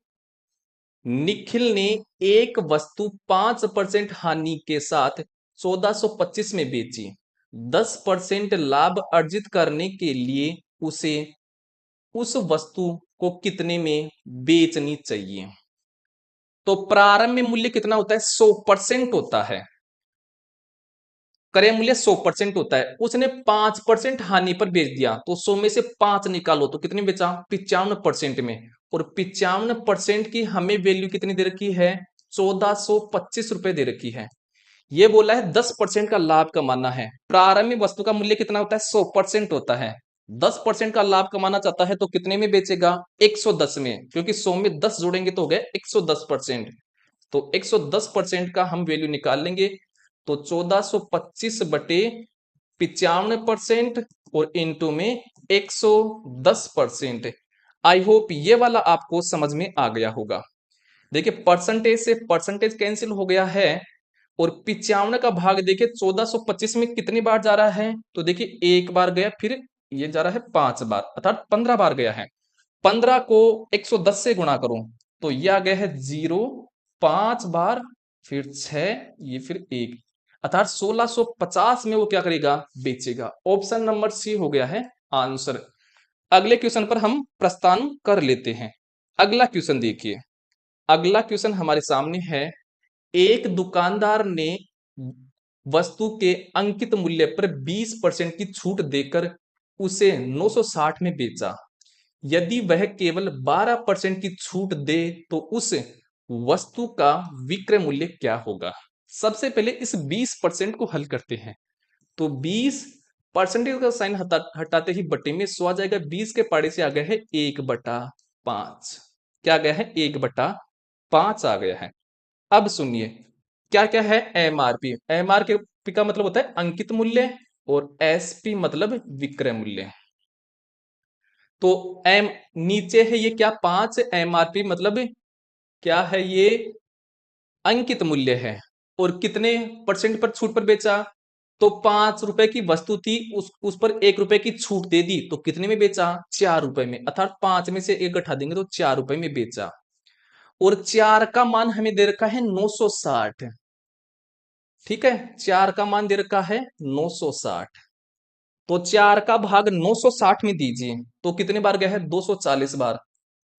निखिल ने एक वस्तु 5% हानि के साथ 1425 में बेची। 10% लाभ अर्जित करने के लिए उसे उस वस्तु को कितने में बेचनी चाहिए। तो प्रारंभ में मूल्य कितना होता है, 100% होता है, क्रय मूल्य 100% होता है। उसने 5% हानि पर बेच दिया, तो 100 में से 5 निकालो तो कितने बेचा, 95% में। और 95% की हमें वैल्यू कितनी दे रखी है, 1425 रुपए दे रखी है। ये बोला है 10% का लाभ कमाना है। प्रारंभिक वस्तु का मूल्य कितना होता है, 100% होता है। 10% का लाभ कमाना चाहता है तो कितने में बेचेगा, 110 में, क्योंकि 100 में 10 जोड़ेंगे तो हो गया 110%। तो 110% का हम वैल्यू निकाल लेंगे, तो 1425 बटे 95% और इंटू में 110%। आई होप ये वाला आपको समझ में आ गया होगा। देखिए परसेंटेज से परसेंटेज कैंसिल हो गया है, और 95 का भाग देखिए 1425 में कितनी बार जा रहा है, तो देखिए एक बार गया, फिर ये जा रहा है 5 बार, अर्थात 15 बार गया है। 15 को 110 से गुणा करो तो यह आ गया है 0, 5 बार, फिर 6, ये फिर 1, अर्थात 1650 में वो क्या करेगा, बेचेगा। ऑप्शन नंबर सी हो गया है आंसर। अगले क्वेश्चन पर हम प्रस्थान कर लेते हैं। अगला क्वेश्चन देखिए, अगला क्वेश्चन हमारे सामने है, एक दुकानदार ने वस्तु के अंकित मूल्य पर 20% की छूट देकर उसे 960 में बेचा। यदि वह केवल 12% की छूट दे तो उस वस्तु का विक्रय मूल्य क्या होगा। सबसे पहले इस 20% को हल करते हैं। तो 20% का साइन हटाते ही बटे में 100 आ जाएगा। 20 के पाड़े से आ गया है 1/5, क्या आ गया है, 1/5 आ गया है। अब सुनिए क्या क्या है, एमआरपी। एमआरपी का मतलब होता है अंकित मूल्य, और एसपी मतलब विक्रय मूल्य। तो एम नीचे है ये क्या, 5, एमआरपी मतलब क्या है, ये अंकित मूल्य है। और कितने परसेंट पर छूट पर बेचा, तो 5 रुपए की वस्तु थी, उस पर 1 रुपए की छूट दे दी, तो कितने में बेचा, 4 रुपए में, अर्थात 5 में से 1 घटा देंगे तो 4 रुपए में बेचा। और 4 का मान हमें दे रखा है 960। ठीक है, 4 का मान दे रखा है 960, तो 4 का भाग 960 में दीजिए तो कितने बार गया है, 240 बार।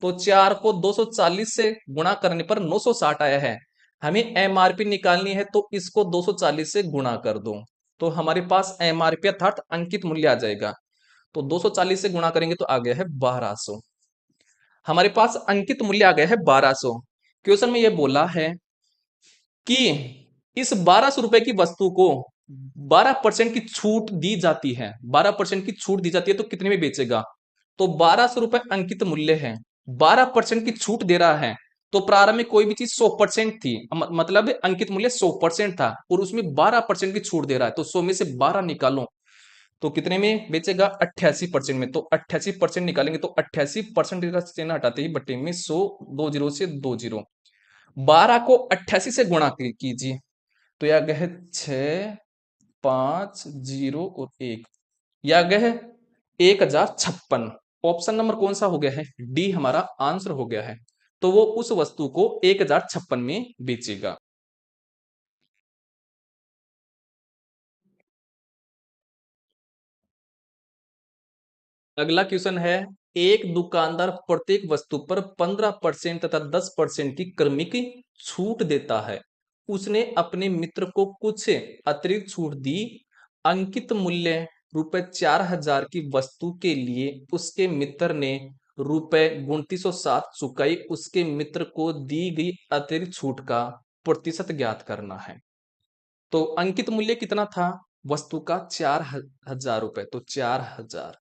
तो 4 को 240 से गुणा करने पर 960 आया है। हमें एमआरपी निकालनी है, तो इसको 240 से गुणा कर दो, तो हमारे पास एमआरपी अर्थात अंकित मूल्य आ जाएगा। तो 240 से गुणा करेंगे तो आ गया है 1200। हमारे पास अंकित मूल्य आ गया है 1200। क्वेश्चन में यह बोला है कि इस 1200 रुपए की वस्तु को 12% की छूट दी जाती है, 12% की छूट दी जाती है, तो कितने में बेचेगा? तो 1200 रुपए अंकित मूल्य है, 12% की छूट दे रहा है, तो प्रारंभ में कोई भी चीज 100% थी, मतलब अंकित मूल्य 100% था, और उसमें 12% की छूट दे रहा है, तो 100 में से 12 निकालो तो कितने में बेचेगा? 88% में। तो 88% निकालेंगे तो 88% का चिन्ह हटाते ही बटे में 100, 20 से 20, 12 को 88 से गुणा कीजिए, तो यह गया है 6, 5, 0 और 1, यह गया है 1056। ऑप्शन नंबर कौन सा हो गया है? डी हमारा आंसर हो गया है। तो वो उस वस्तु को 1056 में बेचेगा। अगला क्वेश्चन है, एक दुकानदार प्रत्येक वस्तु पर 15% तथा 10% की क्रमिक छूट देता है। उसने अपने मित्र को कुछ अतिरिक्त छूट दी। अंकित मूल्य ₹4000 की वस्तु के लिए उसके मित्र ने ₹2907 चुकाई। उसके मित्र को दी गई अतिरिक्त छूट का प्रतिशत ज्ञात करना है। तो अंकित मूल्य कितना था वस्तु का? 4000 रुपए, तो 4000।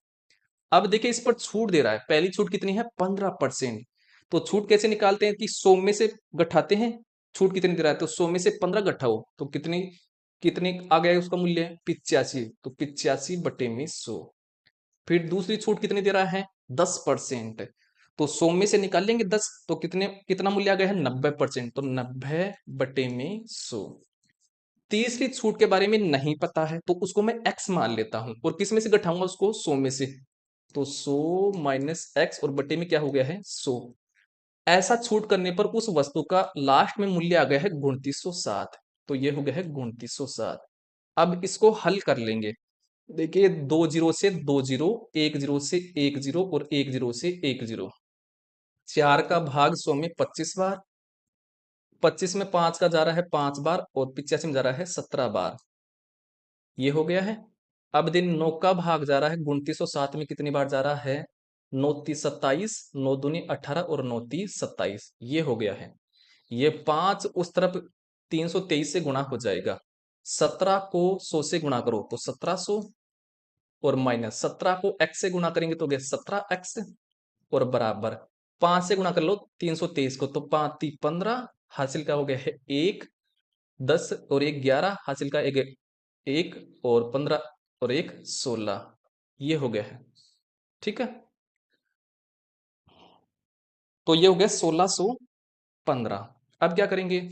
अब देखिए इस पर छूट दे रहा है, पहली छूट कितनी है? 15%। तो छूट कैसे निकालते हैं कि 100 में से घटाते हैं, छूट कितनी दे रहा है, तो 100 में से 15 घटाओ तो कितनी कितनी आ गया है उसका मूल्य? 85, तो 85 बटे में 100। फिर दूसरी छूट कितनी दे रहा है? 10%। तो 100 में से निकाल लेंगे 10, तो कितना मूल्य आ गया है? 90%, तो 90 बटे में 100। तीसरी छूट के बारे में नहीं पता है, तो उसको मैं x मान लेता हूं, और किस में से घटाऊंगा उसको? 100 में से, तो 100 माइनस एक्स, और बटे में क्या हो गया है? 100। ऐसा छूट करने पर उस वस्तु का लास्ट में मूल्य आ गया है 2907, तो ये हो गया है 2907। अब इसको हल कर लेंगे। देखिए 20 से 20, 10 से 10 और 10 से 10, 4 का भाग 100 में 25 बार, 25 में 5 का जा रहा है 5 बार, और 85 में जा रहा है 17 बार, ये हो गया है। अब दिन 9 का भाग जा रहा है 2907 में कितनी बार जा रहा है? 9 तीस 27, 9 दूनी 18 और 9 तीस 27, ये हो गया है। ये 5 उस तरफ 323 से गुणा हो जाएगा। 17 को 100 से गुणा करो तो 1700, और माइनस 17 को x से गुणा करेंगे तो गया 17x, और बराबर 5 से गुणा कर लो 323 को, तो 5 ती 15, हासिल का हो गया है 1, 10 और 1 11, हासिल का एक 1 और 15 और 1 16, ये हो गया है। ठीक है, तो ये हो गया 1615। अब क्या करेंगे?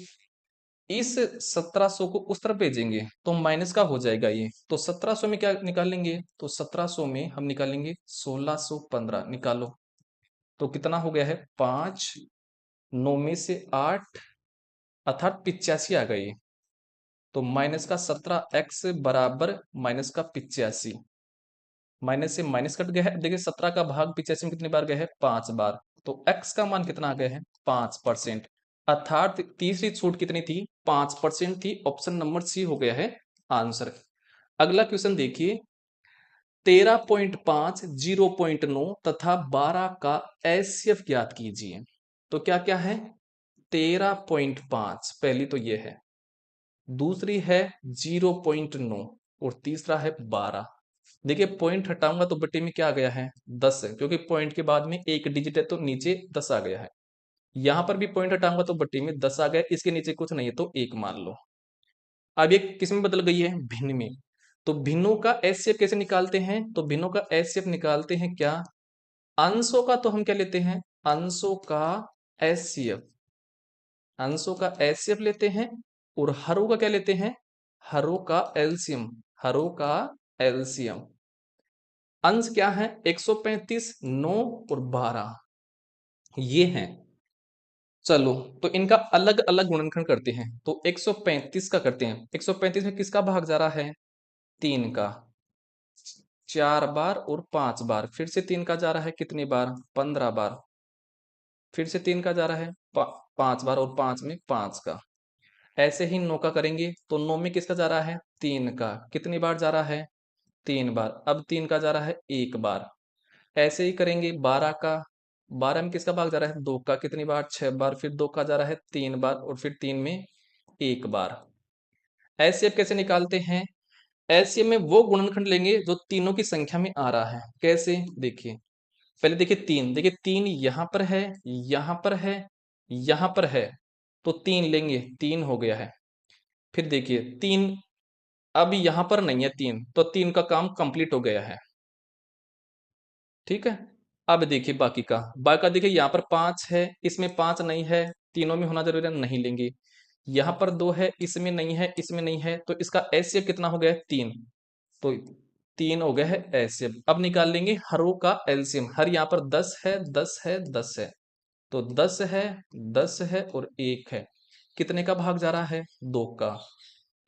इस 1700 को उस तरफ भेजेंगे तो माइनस का हो जाएगा ये, तो 1700 में क्या निकालेंगे? तो 1700 में हम निकालेंगे 1615, निकालो तो कितना हो गया है? 5, 9 में से 8 अर्थात 85 आ गई। तो माइनस का 17x बराबर माइनस का 85, माइनस से माइनस कट गया है। देखिए 17 का भाग 85 में कितनी बार गया है? 5 बार, तो x का मान कितना आ गया है? 5%, अर्थात तीसरी छूट कितनी थी? 5% थी। ऑप्शन नंबर सी हो गया है आंसर। अगला क्वेश्चन देखिए, 13.5, 0.9 तथा 12 का एचसीएफ ज्ञात कीजिए। तो क्या क्या है? 13.5 पहली तो ये है, दूसरी है 0.9, और तीसरा है 12। देखिए पॉइंट हटाऊंगा तो बटे में क्या आ गया है? 10 है, क्योंकि पॉइंट के बाद में एक डिजिट है तो नीचे 10 आ गया है। यहां पर भी पॉइंट हटाऊंगा तो बटे में 10 आ गया, इसके नीचे कुछ नहीं है तो 1 मान लो। अब ये किस में बदल गई है? भिन्न में। तो भिन्नों का एचसीएफ कैसे निकालते हैं? तो भिन्नों का एचसीएफ निकालते हैं क्या? अंशों का तो हम क्या लेते हैं? अंशों का एचसीएफ, अंशों का एचसीएफ लेते हैं, और हरों का क्या लेते हैं? हरों का एलसीएम, हरों का एलसीएम। अंश क्या है? 135, 9 और 12, ये हैं। चलो, तो इनका अलग अलग गुणनखंड करते हैं। तो 135 का करते हैं। 135 में किसका भाग जा रहा है? 3 का, 4 बार और 5 बार, फिर से 3 का जा रहा है कितनी बार? 15 बार। फिर से 3 का जा रहा है 5 बार और 5 में 5 का। ऐसे ही 9 का करेंगे तो 9 में किसका जा रहा है 3 का। कितनी बार जा रहा है 3 बार। अब 3 का जा रहा है 1 बार। ऐसे ही करेंगे 12 का। 12 में किसका भाग जा रहा है 2 का। कितनी बार 6 बार। फिर 2 का जा रहा है 3 बार और फिर 3 में 1 बार। एलसीएम कैसे निकालते हैं। एलसीएम में वो गुणनखंड लेंगे जो तीनों की संख्या में आ रहा है। कैसे देखिए, पहले देखिए 3, देखिए 3 यहां पर है, यहां पर है, यहां पर है, तो 3 लेंगे, 3 हो गया है। फिर देखिए 3 अब यहां पर नहीं है 3, तो 3 का काम कंप्लीट हो गया है। ठीक है। अब देखिए बाकी का, देखिए यहाँ पर 5 है, इसमें 5 नहीं है, तीनों में होना जरूरी है, नहीं लेंगे। यहाँ पर 2 है, इसमें नहीं है, इसमें नहीं है, तो इसका एचसीएफ कितना हो गया है 3, तो 3 हो गया है एचसीएफ। अब निकाल लेंगे हरों का एलसीएम। हर यहाँ पर 10 है, 10 है, 10 है, तो 10 है, 10 है और 1 है। कितने का भाग जा रहा है 2 का।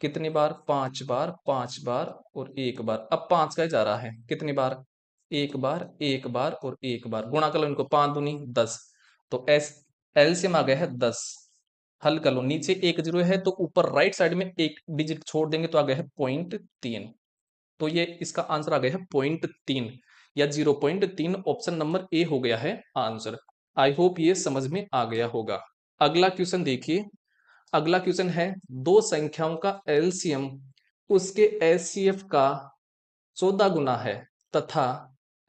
कितनी बार 5 बार, 5 बार और 1 बार। अब 5 का ही जा रहा है, कितनी बार 1 बार, 1 बार और 1 बार। गुणा कर लो इनको, 5 दूनी 10, तो एस एलसीएम आ गया है 10। हल कर लो, नीचे 1 जीरो है तो ऊपर राइट साइड में एक डिजिट छोड़ देंगे तो आ गया है 0.3। तो ये इसका आंसर आ गया है 0.3 या 0.3। ऑप्शन नंबर ए हो गया है आंसर। आई होप ये समझ में आ गया होगा। अगला क्वेश्चन देखिए। अगला क्वेश्चन है दो संख्याओं का एलसीएम उसके एचसीएफ का 14 गुना है तथा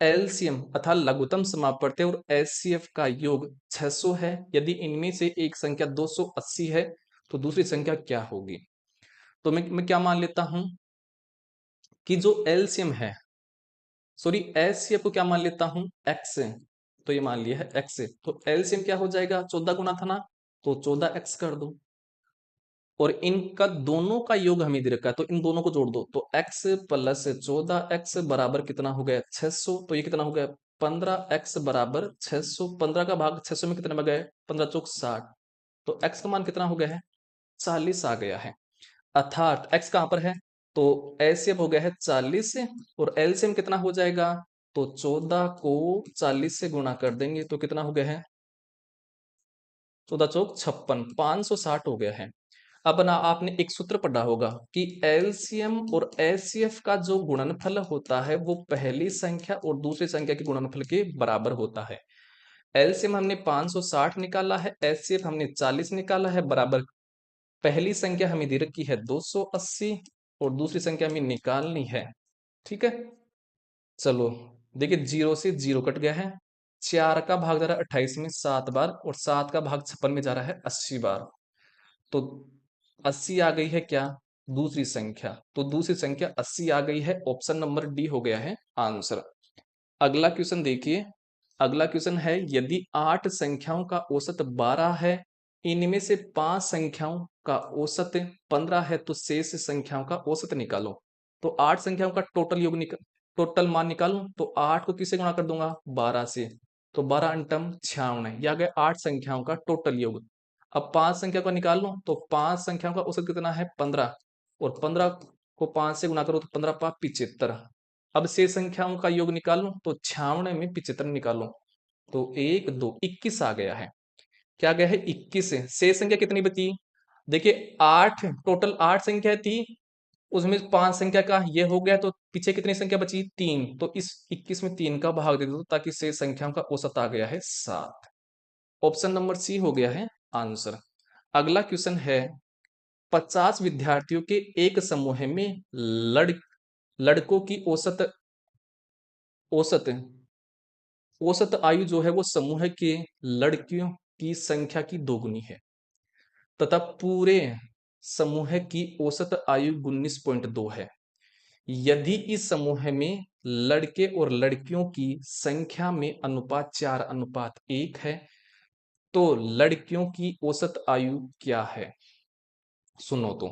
एलसीएम अर्थात लघुत्तम समापवर्ती और एचसीएफ का योग 600 है। यदि इनमें से एक संख्या 280 है तो दूसरी संख्या क्या होगी। तो मैं क्या मान लेता हूं कि जो एलसीएम है, सॉरी एचसीएफ को क्या मान लेता हूं एक्स। तो ये मान लिया है एक्स, तो एलसीएम क्या हो जाएगा 14 गुना था ना, तो 14x कर दो और इनका दोनों का योग हमें दे रखा है तो इन दोनों को जोड़ दो, तो x प्लस 14x बराबर कितना हो गया 600। तो ये कितना हो गया 15x बराबर 600। 15 का भाग 600 में कितने में गए 15 चौक 60, तो x का मान कितना हो गया है 40 आ गया है। अर्थात x कहां पर है, तो एलसीएम हो गया है 40 और एलसीएम कितना हो जाएगा, तो 14 को 40 से गुणा कर देंगे तो कितना हो गया है 14 चौक 56, 560 हो गया है। अब ना आपने एक सूत्र पढ़ा होगा कि एलसीएम और एचसीएफ का जो गुणनफल होता है वो पहली संख्या और दूसरी संख्या के गुणनफल के बराबर होता है। एलसीएम हमने 560 निकाला है, एचसीएफ हमने 40 निकाला है, बराबर पहली संख्या हमें दे रखी है 280 और दूसरी संख्या हमें निकालनी है। ठीक है, चलो देखिए 0 से 0 कट गया है। 4 का भाग जा रहा है 28 में 7 बार और 7 का भाग 56 में जा रहा है 80 बार, तो 80 आ गई है क्या दूसरी संख्या, तो दूसरी संख्या 80 आ गई है। ऑप्शन नंबर डी हो गया है आंसर। अगला क्वेश्चन देखिए। अगला क्वेश्चन है यदि 8 संख्याओं का औसत 12 है, इनमें से 5 संख्याओं का औसत 15 है, तो शेष संख्याओं का औसत निकालो। तो 8 संख्याओं का टोटल योग टोटल मान निकालूं तो 8 को किससे गुणा कर दूंगा 12 से, तो 12 अंटम 96, यह गया 8 संख्याओं का टोटल योग। अब 5 संख्या को निकाल लो तो 5 संख्याओं का औसत कितना है 15 और 15 को 5 से गुणा करो तो 15 5 75। अब शेष संख्याओं का योग निकालो तो 96 में 75 निकालो तो 1 2 21 आ गया है। क्या गया है 21। शेष संख्या कितनी बची, देखिए 8 टोटल 8 संख्या थी, उसमें 5 संख्या का ये हो गया तो पीछे कितनी संख्या बची 3, तो इस 21 में 3 का भाग दे दो ताकि शेष संख्याओं का औसत आ गया है 7। ऑप्शन नंबर सी हो गया है आंसर। अगला क्वेश्चन है 50 विद्यार्थियों के एक समूह में लड़ लड़कों की औसत औसत औसत आयु जो है वो समूह के लड़कियों की संख्या की दोगुनी है तथा पूरे समूह की औसत आयु 19.2 है। यदि इस समूह में लड़के और लड़कियों की संख्या में अनुपात 4:1 है तो लड़कियों की औसत आयु क्या है। सुनो तो,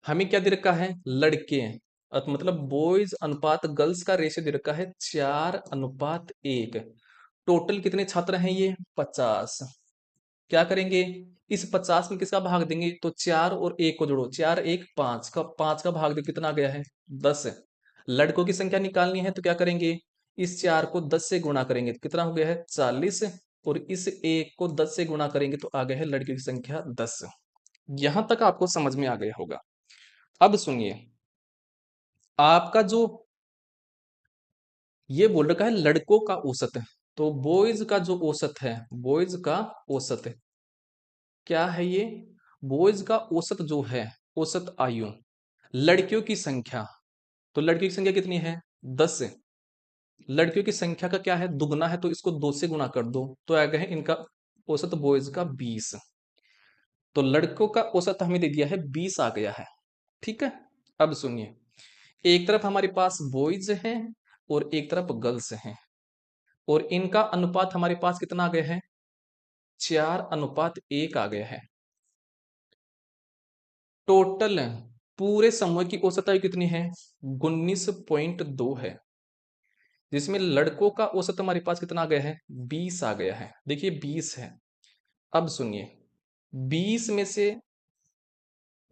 हमें क्या दे रखा है लड़के मतलब बॉयज अनुपात गर्ल्स का रेशियो दे रखा है 4:1। टोटल कितने छात्र हैं ये 50। क्या करेंगे इस 50 में किसका भाग देंगे, तो 4 और 1 को जोड़ो, 4 1 5 का 5 का भाग दो कितना गया है 10। लड़कों की संख्या निकालनी है तो क्या करेंगे इस 4 को 10 से गुणा करेंगे तो कितना हो गया है 40 और इस 1 को 10 से गुणा करेंगे तो आ गया है लड़कियों की संख्या 10। यहां तक आपको समझ में आ गया होगा। अब सुनिए, आपका जो ये बोल रखा है लड़कों का औसत है, तो बॉयज का जो औसत है, बॉयज का औसत है, क्या है ये? बॉयज का औसत जो है, औसत आयु, लड़कियों की संख्या, तो लड़कियों की संख्या कितनी है? 10 है। लड़कियों की संख्या का क्या है? दुगना है, तो इसको 2 से गुणा कर दो तो आ गया है इनका औसत बॉयज का 20। तो लड़कों का औसत हमें दे दिया है 20 आ गया है। ठीक है। अब सुनिए, एक तरफ हमारे पास बॉयज हैं और एक तरफ गर्ल्स हैं, और इनका अनुपात हमारे पास कितना आ गया है? 4:1 आ गया है। टोटल पूरे समूह की औसत आयु कितनी है? 19.2 है, जिसमें लड़कों का औसत हमारे पास कितना आ गया है? 20 आ गया है। देखिए 20 है। अब सुनिए, 20 में से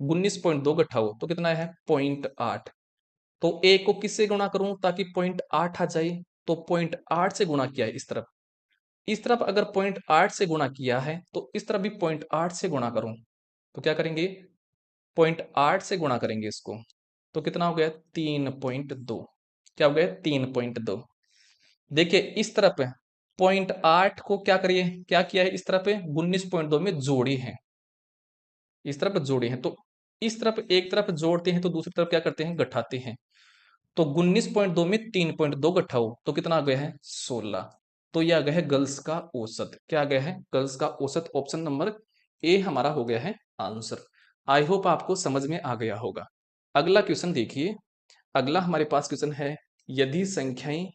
19.2 घटाओ तो कितना है? 0.8। तो एक को किससे गुणा करूं ताकि 0.8 आ जाए? तो 0.8 से गुणा किया है इस तरफ। इस तरफ अगर 0.8 से गुणा किया है तो इस तरफ भी 0.8 से गुणा करूं तो क्या करेंगे? 0.8 से गुणा करेंगे इसको, तो कितना हो गया? 3.2। क्या हो गया? 3.2। देखिए इस तरफ 0.8 को क्या करिए, क्या किया है? इस तरफ 19.2 में जोड़ी है, इस तरफ जोड़े हैं, तो इस तरफ एक तरफ जोड़ते हैं तो दूसरी तरफ क्या करते हैं? घटाते हैं। तो 19.2 में 3.2 घटाओ तो कितना आ गया है? 16। तो यह आ गया है गर्ल्स का औसत। क्या आ गया है? गर्ल्स का औसत। ऑप्शन नंबर ए हमारा हो गया है आंसर। आई होप आपको समझ में आ गया होगा। अगला क्वेश्चन देखिए। अगला हमारे पास क्वेश्चन है, यदि संख्याएं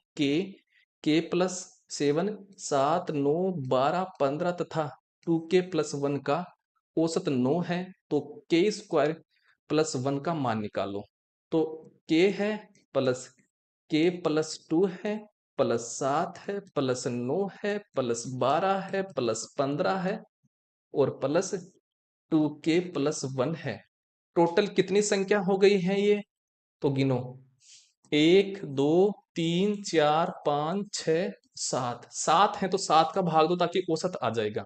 k+7, 7, 9, 12, 15 तथा 2k+1 का औसत 9 है तो k² + 1 का मान निकालो। तो k है प्लस k+2 है +7 है +9 है +12 है +15 है और +2k+1 है। टोटल कितनी संख्या हो गई है ये? तो गिनो, 1 2 3 4 5 6 7। 7 है तो 7 का भाग दो ताकि औसत आ जाएगा।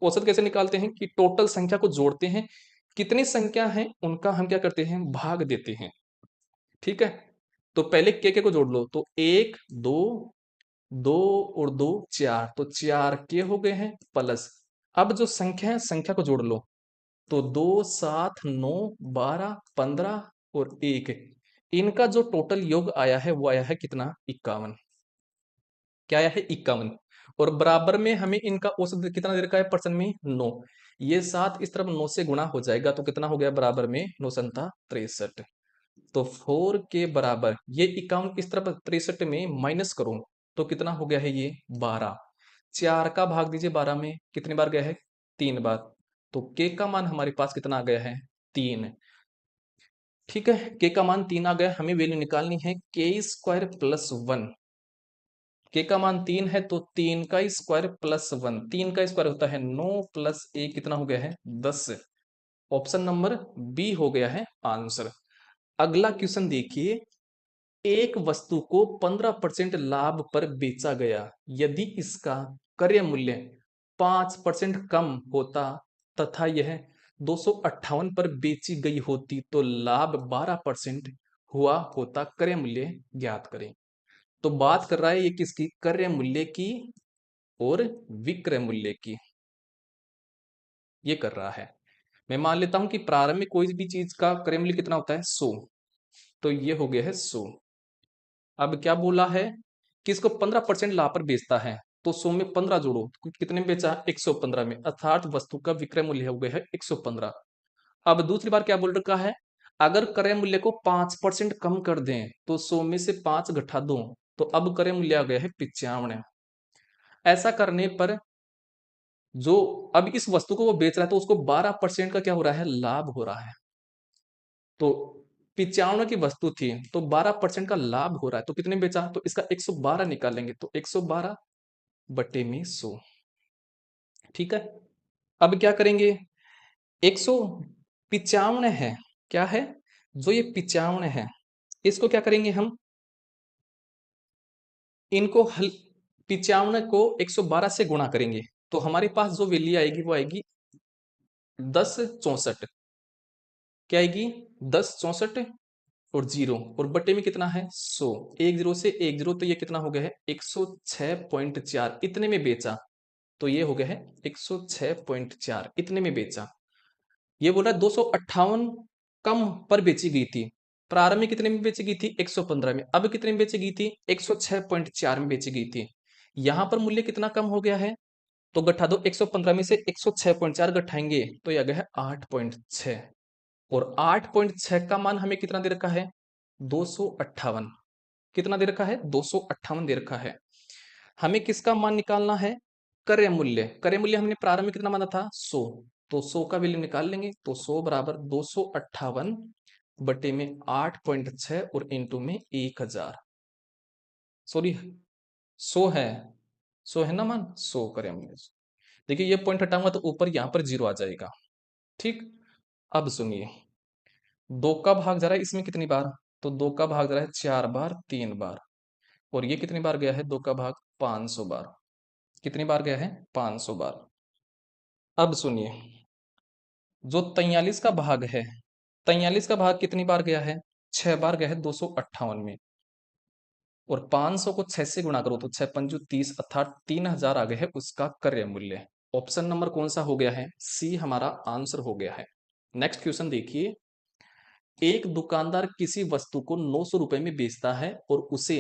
औसत कैसे निकालते हैं? कि टोटल संख्या को जोड़ते हैं, कितनी संख्या है उनका हम क्या करते हैं? भाग देते हैं। ठीक है। तो पहले के को जोड़ लो, तो 1 2 2 और 2 4, तो 4 के हो गए हैं प्लस। अब जो संख्या है संख्या को जोड़ लो, तो 2 7 9 12 15 और 1, इनका जो टोटल योग आया है वो आया है कितना? 51। क्या आया है? 51। और बराबर में हमें इनका औसत कितना दे रखा है परसेंट में? 9। ये 7 इस तरफ 9 से गुणा हो जाएगा तो कितना हो गया बराबर में? 9 संता 63। तो 4 के बराबर ये 51 इस तरफ 63 में माइनस करूं तो कितना हो गया है? ये 12। 4 का भाग दीजिए 12 में, कितनी बार गया है? 3 बार। तो के का मान हमारे पास कितना आ गया है? 3। ठीक है, के का मान 3 आ गया। हमें वैल्यू निकालनी है k² + 1। के का मान 3 है तो 3 का स्क्वायर प्लस 1, 3 का स्क्वायर होता है 9 + 1 कितना हो गया है? 10। ऑप्शन नंबर बी हो गया है आंसर। अगला क्वेश्चन देखिए, एक वस्तु को 15% लाभ पर बेचा गया, यदि इसका क्रय मूल्य 5% कम होता तथा यह 258 पर बेची गई होती तो लाभ 12% हुआ होता। क्रय मूल्य ज्ञात करें। तो बात कर रहा है ये किसकी? क्रय मूल्य की और विक्रय मूल्य की, ये कर रहा है। मैं मान लेता हूं कि प्रारंभ में कोई भी चीज का क्रय मूल्य कितना होता है? 100। तो ये हो गया है 100। अब क्या बोला है कि इसको 15% लाभ पर बेचता है, तो 100 में 15 जोड़ो तो कितने में बेचा? 115 में, अर्थात वस्तु का विक्रय मूल्य हो गया है 115। अब दूसरी बार क्या बोल रखा है? अगर क्रय मूल्य को 5% कम कर दें तो 100 में से 5 घटा दो, तो अब क्रय मूल्य आ गया है 95। ऐसा करने पर जो अब इस वस्तु को वो बेच रहा है तो उसको 12% का क्या हो रहा है? लाभ हो रहा है। तो 95 की वस्तु थी तो 12% का लाभ हो रहा है, तो कितने बेचा? तो इसका 112 निकालेंगे, तो 112 बटे में 100। ठीक है। अब क्या करेंगे? 195 है, क्या है? जो ये 95 है, इसको क्या करेंगे हम? इनको हल 95 को 112 से गुणा करेंगे तो हमारे पास जो वैल्यू आएगी वो आएगी 1064। क्या आएगी? 1064 और जीरो, और बटे में कितना है? 100। एक जीरो से एक जीरो, तो ये कितना हो गया है? 106.4। इतने में बेचा तो ये हो गया है 106.4। इतने में बेचा। ये बोल रहा है 258 कम पर बेची गई थी। प्रारंभ में कितने में बेची गई थी? 115 में। अब कितने में बेची गई थी? 106.4 में बेची गई थी। यहां पर मूल्य कितना कम हो गया है? तो घटा दो, 115 में से 106.4 घटाएंगे तो यह आ गया है 8.6। और 8.6 का मान हमें कितना दे रखा है? 258। कितना दे रखा है? 258 दे रखा है। हमें किसका मान निकालना है? क्रय मूल्य। क्रय मूल्य हमने प्रारंभ में कितना माना था? 100। तो 100 का वैल्यू निकाल लेंगे तो 100 बराबर 258 बटे में 8.6 और इंटू में 1000। सॉरी, 100 है। 100 है ना मान? 100 क्रय मूल्य। देखिए ये पॉइंट हटाऊंगा तो ऊपर यहां पर जीरो आ जाएगा। ठीक। अब सुनिए, 2 का भाग जा रहा है इसमें कितनी बार? तो 2 का भाग जा रहा है 4 बार, 3 बार। और ये कितनी बार गया है 2 का भाग? 500 बार। कितनी बार गया है? 500 बार। अब सुनिए, जो 43 का भाग है, 43 का भाग कितनी बार गया है? 6 बार गया है 258 में। और 500 को 6 से गुणा करो तो 6 पंजू 30, अर्थात 3000 आ गया है उसका क्रय मूल्य। ऑप्शन नंबर कौन सा हो गया है? सी हमारा आंसर हो गया है। नेक्स्ट क्वेश्चन देखिए, एक दुकानदार किसी वस्तु को 900 रुपए में बेचता है और उसे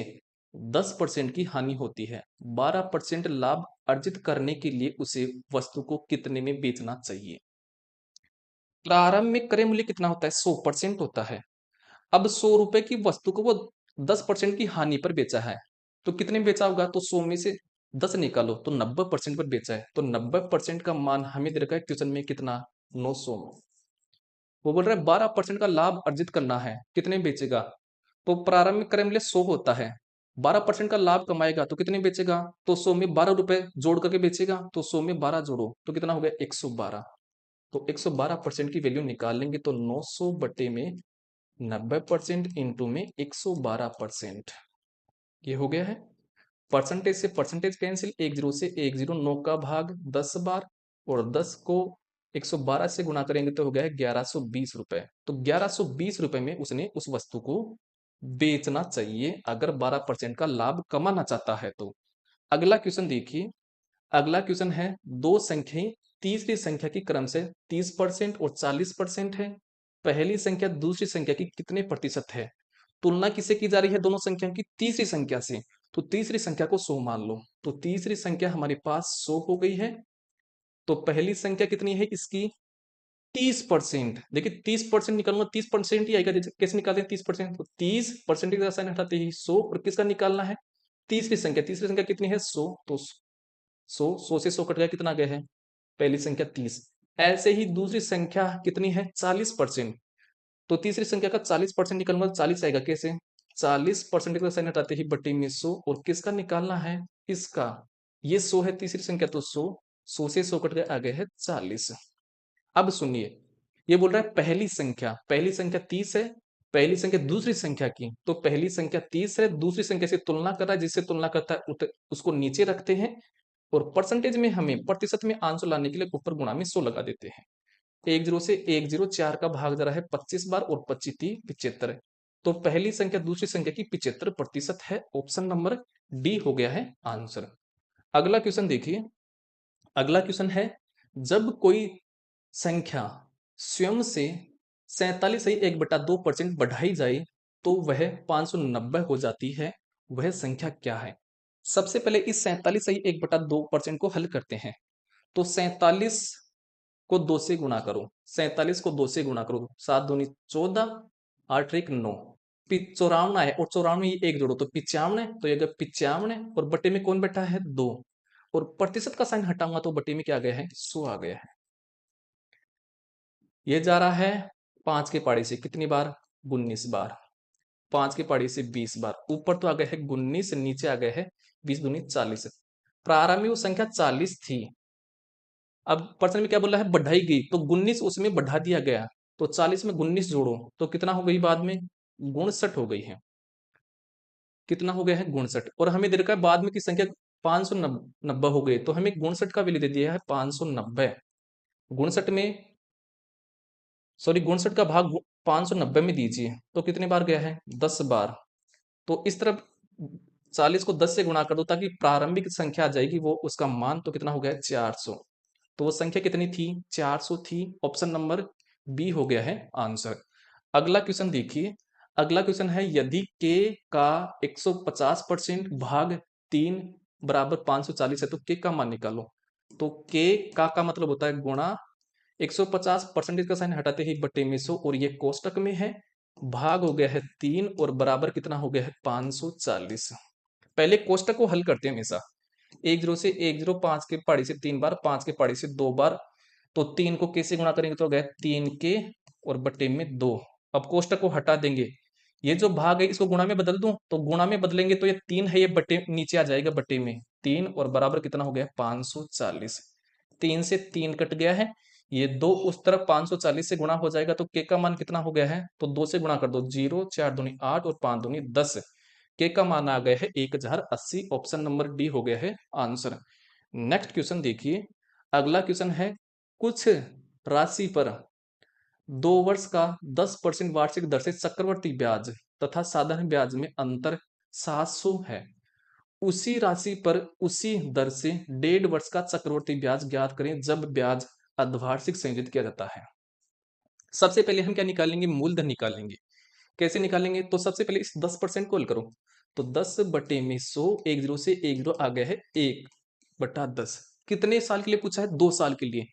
10% की हानि होती है। 12% लाभ अर्जित करने के लिए उसे वस्तु को कितने में बेचना चाहिए? प्रारंभ में क्रय मूल्य कितना होता है? 100% होता है। अब 100 रुपए की वस्तु को वो 10% की हानि पर बेचा है, तो कितने में बेचा होगा? तो 100 में से 10 निकालो तो 90% पर बेचा है। तो 90% का मान हमें दे रखा है क्वेश्चन में कितना? 900। वो बोल रहा है 12% का लाभ अर्जित करना है, कितने में बेचेगा? तो प्रारंभिक क्रय मूल्य 100 होता है, 12% का लाभ कमाएगा तो कितने में बेचेगा? तो 100 में 12 रुपए जोड़ करके बेचेगा। तो 100 में 12 जोड़ो तो कितना हो गया? 112। तो 112% की वैल्यू निकाल लेंगे तो 900 बटे में 90% इंटू में 112%। ये हो गया है। परसेंटेज से परसेंटेज कैंसिल, एक जीरो से एक जीरो, 9 का भाग 10 बार, और 10 को 112 से गुणा करेंगे तो हो गया है 1120 रुपए। तो 1120 रुपए में उसने उस वस्तु को बेचना चाहिए अगर 12% का लाभ कमाना चाहता है तो। अगला क्वेश्चन देखिए, अगला क्वेश्चन है, दो संख्याएं तीसरी संख्या की क्रम से 30% और 40% है। पहली संख्या दूसरी संख्या की कितने प्रतिशत है? तुलना किससे की जा रही है? दोनों संख्याओं की तीसरी संख्या से। तो तीसरी संख्या को 100 मान लो। तो तीसरी संख्या हमारे पास 100 हो गई है। तो पहली संख्या कितनी है इसकी? 30%। देखिए 30% निकालूंगा 30% ही आएगा। कैसे निकालते हैं 30%? तो 30% का साइन हटाते ही 100, और किसका निकालना है? तीसरी संख्या। तीसरी संख्या कितनी है? 100। तो 100 से 100 कट गया, कितना गया है? पहली संख्या 30। ऐसे ही दूसरी संख्या कितनी है? 40%। तो तीसरी संख्या का 40% निकालूंगा तो 40 आएगा। कैसे? 40% का साइन हटाते ही बट्टी में 100, और किसका निकालना है? इसका। ये 100 है तीसरी संख्या, तो 100। 100 से 100 कट गया, आ गया है 40। अब सुनिए, ये बोल रहा है पहली संख्या, पहली संख्या 30 है, पहली संख्या दूसरी संख्या की। तो पहली संख्या 30 है, दूसरी संख्या से तुलना कर रहा है, जिससे तुलना करता है उसको नीचे रखते हैं, और परसेंटेज में हमें प्रतिशत में आंसर लाने के लिए ऊपर गुणा में 100 लगा देते हैं। एक जीरो से एक जीरो, 4 का भाग जा रहा है 25 बार, और 25 75। तो पहली संख्या दूसरी संख्या की 75% है। ऑप्शन नंबर डी हो गया है आंसर। अगला क्वेश्चन देखिए, अगला क्वेश्चन है, जब कोई संख्या स्वयं से 47.1/2% बढ़ाई जाए तो वह 590 हो जाती है, वह संख्या क्या है? सबसे पहले इस 47.1/2% को हल करते हैं। तो 47 को 2 से गुणा करो, 47 को 2 से गुणा करो, 7 दूनी 14, 8 एक 9, 54 है, और 94 एक जोड़ो तो 95। तो ये 95, और बटे में कौन बैठा है? 2, और प्रतिशत का साइन हटाऊंगा तो बटे में क्या आ गया है? 100 आ गया है। ये जा रहा है 5 के पाड़ी से कितनी बार? 19 बार। 5 के पाड़ी से 20 बार। ऊपर तो आ गया है 19, नीचे आ गया है 20 दूनी 40। प्रारंभ में वो संख्या 40 थी, अब पर्सन में क्या बोला है? बढ़ाई गई, तो 19 उसमें बढ़ा दिया गया। तो 40 में 19 जोड़ो तो कितना हो गई? बाद में 59 हो गई है। कितना हो गया है? 59। और हमें दे रखा है बाद में की संख्या 590 हो गए, तो हमें 59 का वैल्यू दे दिया है 590। 59 में, सॉरी 59 का भाग 590 में दीजिए, तो कितने बार गया है? 10 बार। तो इस तरफ 40 को 10 से गुणा कर दो, ताकि प्रारंभिक संख्या आ जाएगी वो, उसका मान तो कितना हो गया? 400। तो वो संख्या कितनी थी? 400 थी। ऑप्शन नंबर बी हो गया है आंसर। अगला क्वेश्चन देखिए। अगला क्वेश्चन है, यदि k का 150% भाग 3 बराबर 540 है, तो k का मान निकालो। तो k का मतलब होता है गुणा 150, परसेंटेज का साइन हटाते ही बटे में 100, और ये कोष्टक में है, भाग हो गया है 3, और बराबर कितना हो गया है? 540। पहले कोष्टक को हल करते हैं हमेशा। 10 से 10, 5 के पहाड़ी से 3 बार, 5 के पहाड़ी से 2 बार, तो 3 को कैसे गुणा करेंगे? तो हो गया 3 के और बटे में 2। अब कोष्टक को हटा देंगे, ये जो भाग है इसको गुणा में बदल दूं, तो गुणा में बदलेंगे तो ये 3 है, ये बटे नीचे आ जाएगा बटे में 3, और बराबर कितना हो गया? 540। 3 से 3 कट गया है, ये 2 उस तरफ 540 से गुणा हो जाएगा, तो के का मान कितना हो गया है? तो 2 से गुणा कर दो, 0, 4 दूनी 8 और 5 दूनी 10। के का मान आ गया है 1080। ऑप्शन नंबर डी हो गया है आंसर। नेक्स्ट क्वेश्चन देखिए। अगला क्वेश्चन है, कुछ राशि पर 2 वर्ष का 10% वार्षिक दर से चक्रवर्ती ब्याज तथा साधारण ब्याज में अंतर 700 है। उसी राशि पर उसी दर से 1.5 वर्ष का चक्रवर्ती ब्याज ज्ञात करें जब ब्याज अर्धवार्षिक संयोजित किया जाता है। सबसे पहले हम क्या निकालेंगे? मूलधन निकालेंगे। कैसे निकालेंगे? तो सबसे पहले इस 10% को हल करो, तो 10 बटे में 100, 10 से 10 आ गया है 1/10। कितने साल के लिए पूछा है? 2 साल के लिए।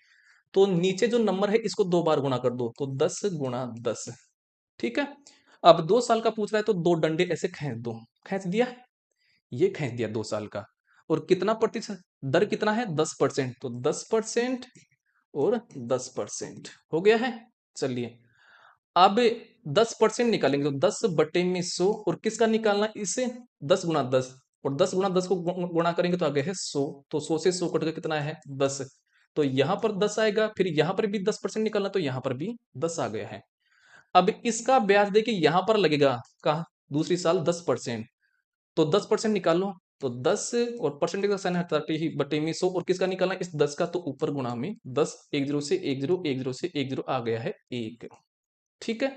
तो नीचे जो नंबर है इसको 2 बार गुणा कर दो, तो 10 गुणा 10। ठीक है। अब 2 साल का पूछ रहा है, तो 2 डंडे ऐसे खींच दो। खींच दिया, ये खींच दिया 2 साल का। और कितना प्रतिशत दर कितना है? 10%, तो 10% और 10% हो गया है। चलिए अब 10% निकालेंगे, तो 10 बटे में 100, और किसका निकालना? इसे 10 गुणा 10, और 10 गुणा 10 को गुणा करेंगे तो आ गया है 100। तो 100 से 100 कट के कितना है? 10। तो यहां पर 10 आएगा, फिर यहां पर भी 10% निकालना, तो यहां पर भी 10 आ गया है। अब इसका ब्याज देखिए यहां पर लगेगा, कहा? दूसरी साल 10%, तो 10% निकालो, तो 10 और परसेंटेज का साइन हटाते ही बटे में 100, और किसका निकालना? इस 10 का, तो ऊपर गुणा में 10। 10 से 10, 10 से 10 आ गया है 1। ठीक है।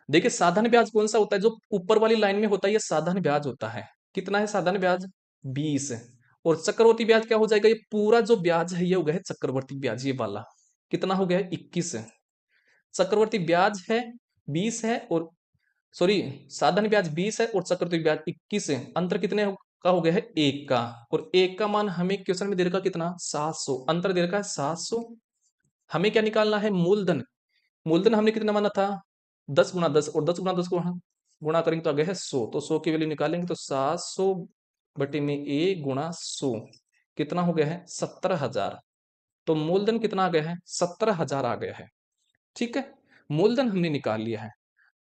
देखिए साधारण ब्याज कौन सा होता है? जो ऊपर वाली लाइन में होता है, ये साधारण ब्याज होता है। कितना है साधारण ब्याज? 20। और चक्रवर्ती ब्याज क्या हो जाएगा? ये पूरा जो ब्याज है ये हो गया है चक्रवर्ती ब्याज, ये वाला कितना हो गया है? 21। चक्रवर्ती ब्याज है 20 है, और सॉरी, साधारण ब्याज 20 है और चक्रवर्ती ब्याज 21 है। अंतर कितने का हो गया है? 1 का। और 1 का मान हमें क्वेश्चन में दे रखा कितना? 700। अंतर दे रखा है 700। हमें क्या निकालना है? मूलधन। मूलधन हमने कितना माना था? 10 गुणा 10, और 10 गुणा 10 को हम गुणा करेंगे तो आ गया है 100। तो 100 की वैल्यू निकालेंगे, तो 700 बटे में ए गुणा 100 कितना हो गया है? 17,000। तो मूलधन कितना आ गया है? 17,000 आ गया है। ठीक है। मूलधन हमने निकाल लिया है।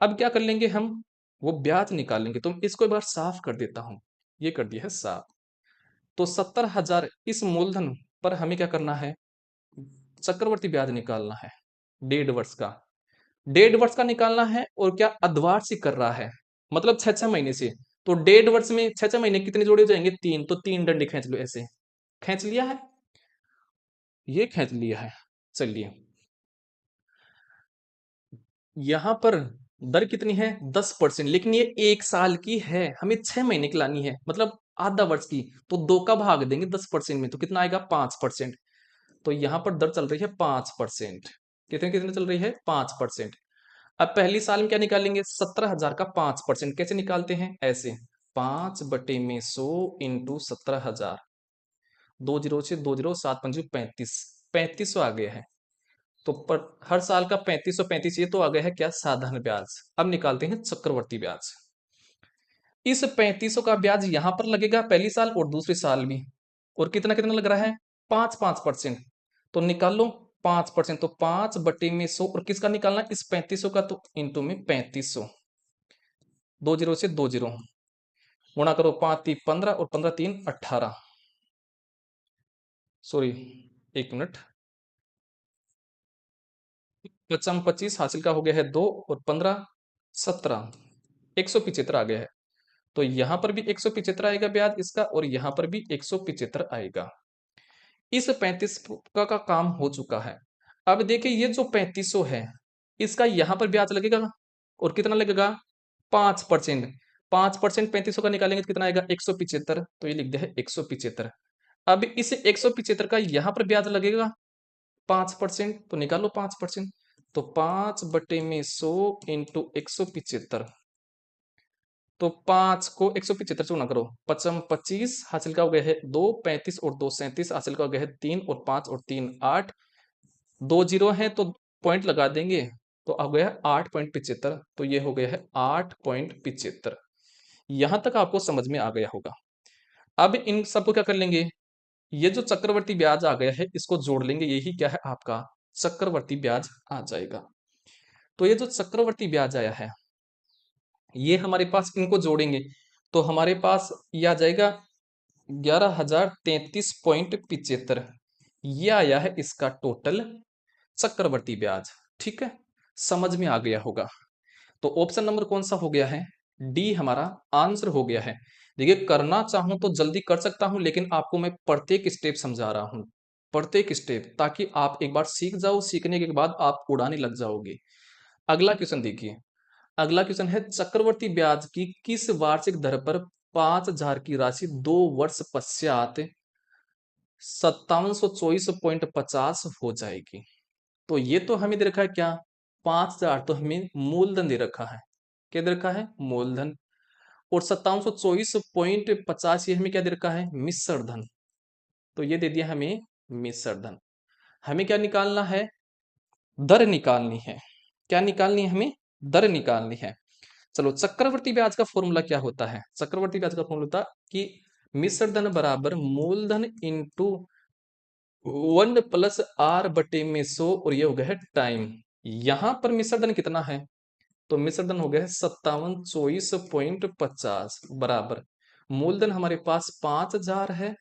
अब क्या कर लेंगे हम? वो ब्याज निकालेंगे। तो इसको एक बार साफ कर देता हूं, ये कर दिया है साफ। तो 17,000 इस मूलधन पर हमें क्या करना है? चक्रवर्ती ब्याज निकालना है 1.5 वर्ष का। 1.5 वर्ष का निकालना है, और क्या अधवार्षिक कर रहा है, मतलब 6-6 महीने से। तो 1.5 वर्ष में 6-6 महीने कितने जोड़े हो जाएंगे? 3। तो 3 डंडे खींच लो, ऐसे खींच लिया है, ये खींच लिया है। चलिए यहां पर दर कितनी है? 10%, लेकिन ये 1 साल की है, हमें 6 महीने की लानी है, मतलब आधा वर्ष की। तो 2 का भाग देंगे 10% में, तो कितना आएगा? 5%। तो यहां पर दर चल रही है 5%। कितने कितने चल रही है? 5%। अब पहली साल में क्या निकालेंगे? 17,000 का 5%। कैसे निकालते हैं? ऐसे 5 बटे में 100 इंटू 17,000। 2 जीरो से 2 जीरो, 7 पंजे 35, 3500 आ गया है। तो पर हर साल का 3535, ये तो आ गया है क्या? साधारण ब्याज। अब निकालते हैं चक्रवर्ती ब्याज। इस 3500 का ब्याज यहां पर लगेगा पहली साल और दूसरी साल भी, और कितना कितना लग रहा है? 5-5%। तो निकाल लो 5%, तो 5 बटे में 100, और किसका निकालना? इस 3500 का, तो इंटू में 3500। 2 जीरो से 2 जीरो गुणा करो, 5 3 15 और 15 3 18। Sorry, 1 minute. 25 हासिल का हो गया है 2, और 15 17, 175 आ गया है। तो यहां पर भी 175 आएगा ब्याज इसका, और यहां पर भी 175 आएगा। इस 35 का काम हो चुका है। अब देखिए ये जो 3500 है, इसका यहां पर ब्याज लगेगा, और कितना लगेगा? 5%। 5% 3500 का निकालेंगे तो कितना आएगा? 175। तो ये लिख दिया है 175। अब इस 175 का यहां पर ब्याज लगेगा 5%, तो निकालो 5%। तो 5/100 इंटू 175। तो 5 को 175 से गुणा करो, 5 25 हासिल का हो गया है 2, 35 और 2 37 हासिल का हो गया है 3, और 5 और 3 8, 2 जीरो है तो पॉइंट लगा देंगे, तो आ गया 8.75। तो ये हो गया है 8.75। यहां तक आपको समझ में आ गया होगा। अब इन सबको क्या कर लेंगे? ये जो चक्रवर्ती ब्याज आ गया है इसको जोड़ लेंगे, यही क्या है? आपका चक्रवर्ती ब्याज आ जाएगा। तो ये जो चक्रवर्ती ब्याज आया है, ये हमारे पास, इनको जोड़ेंगे तो हमारे पास ये आ जाएगा 11,033.75। ये आया है इसका टोटल चक्रवर्ती ब्याज। ठीक है, समझ में आ गया होगा। तो ऑप्शन नंबर कौन सा हो गया है? डी हमारा आंसर हो गया है। देखिए करना चाहूं तो जल्दी कर सकता हूं, लेकिन आपको मैं प्रत्येक स्टेप समझा रहा हूं, प्रत्येक स्टेप, ताकि आप एक बार सीख जाओ, सीखने के बाद आप उड़ाने लग जाओगे। अगला क्वेश्चन देखिए। अगला क्वेश्चन है, चक्रवर्ती ब्याज की किस वार्षिक दर पर 5,000 की राशि 2 वर्ष पश्चात 5724.50 हो जाएगी? तो ये तो हमें दे रखा है क्या? 5,000 तो हमें मूलधन दे रखा है। क्या दे रखा है? मूलधन। और 5724.50 ये हमें क्या दे रखा है? मिश्र धन। तो ये दे दिया हमें मिश्र धन। हमें क्या निकालना है? दर निकालनी है। क्या निकालनी है हमें? दर निकालनी है। चलो, चक्रवर्ती ब्याज का फॉर्मूला क्या होता है? चक्रवर्ती ब्याज का फॉर्मूला होता कि मिश्र धन बराबर मूलधन इंटू 1+r/100, और ये हो गया है टाइम। यहां पर मिश्र धन कितना है? तो मिश्र धन हो गया है 5724.50 बराबर मूलधन हमारे पास 5,000 है,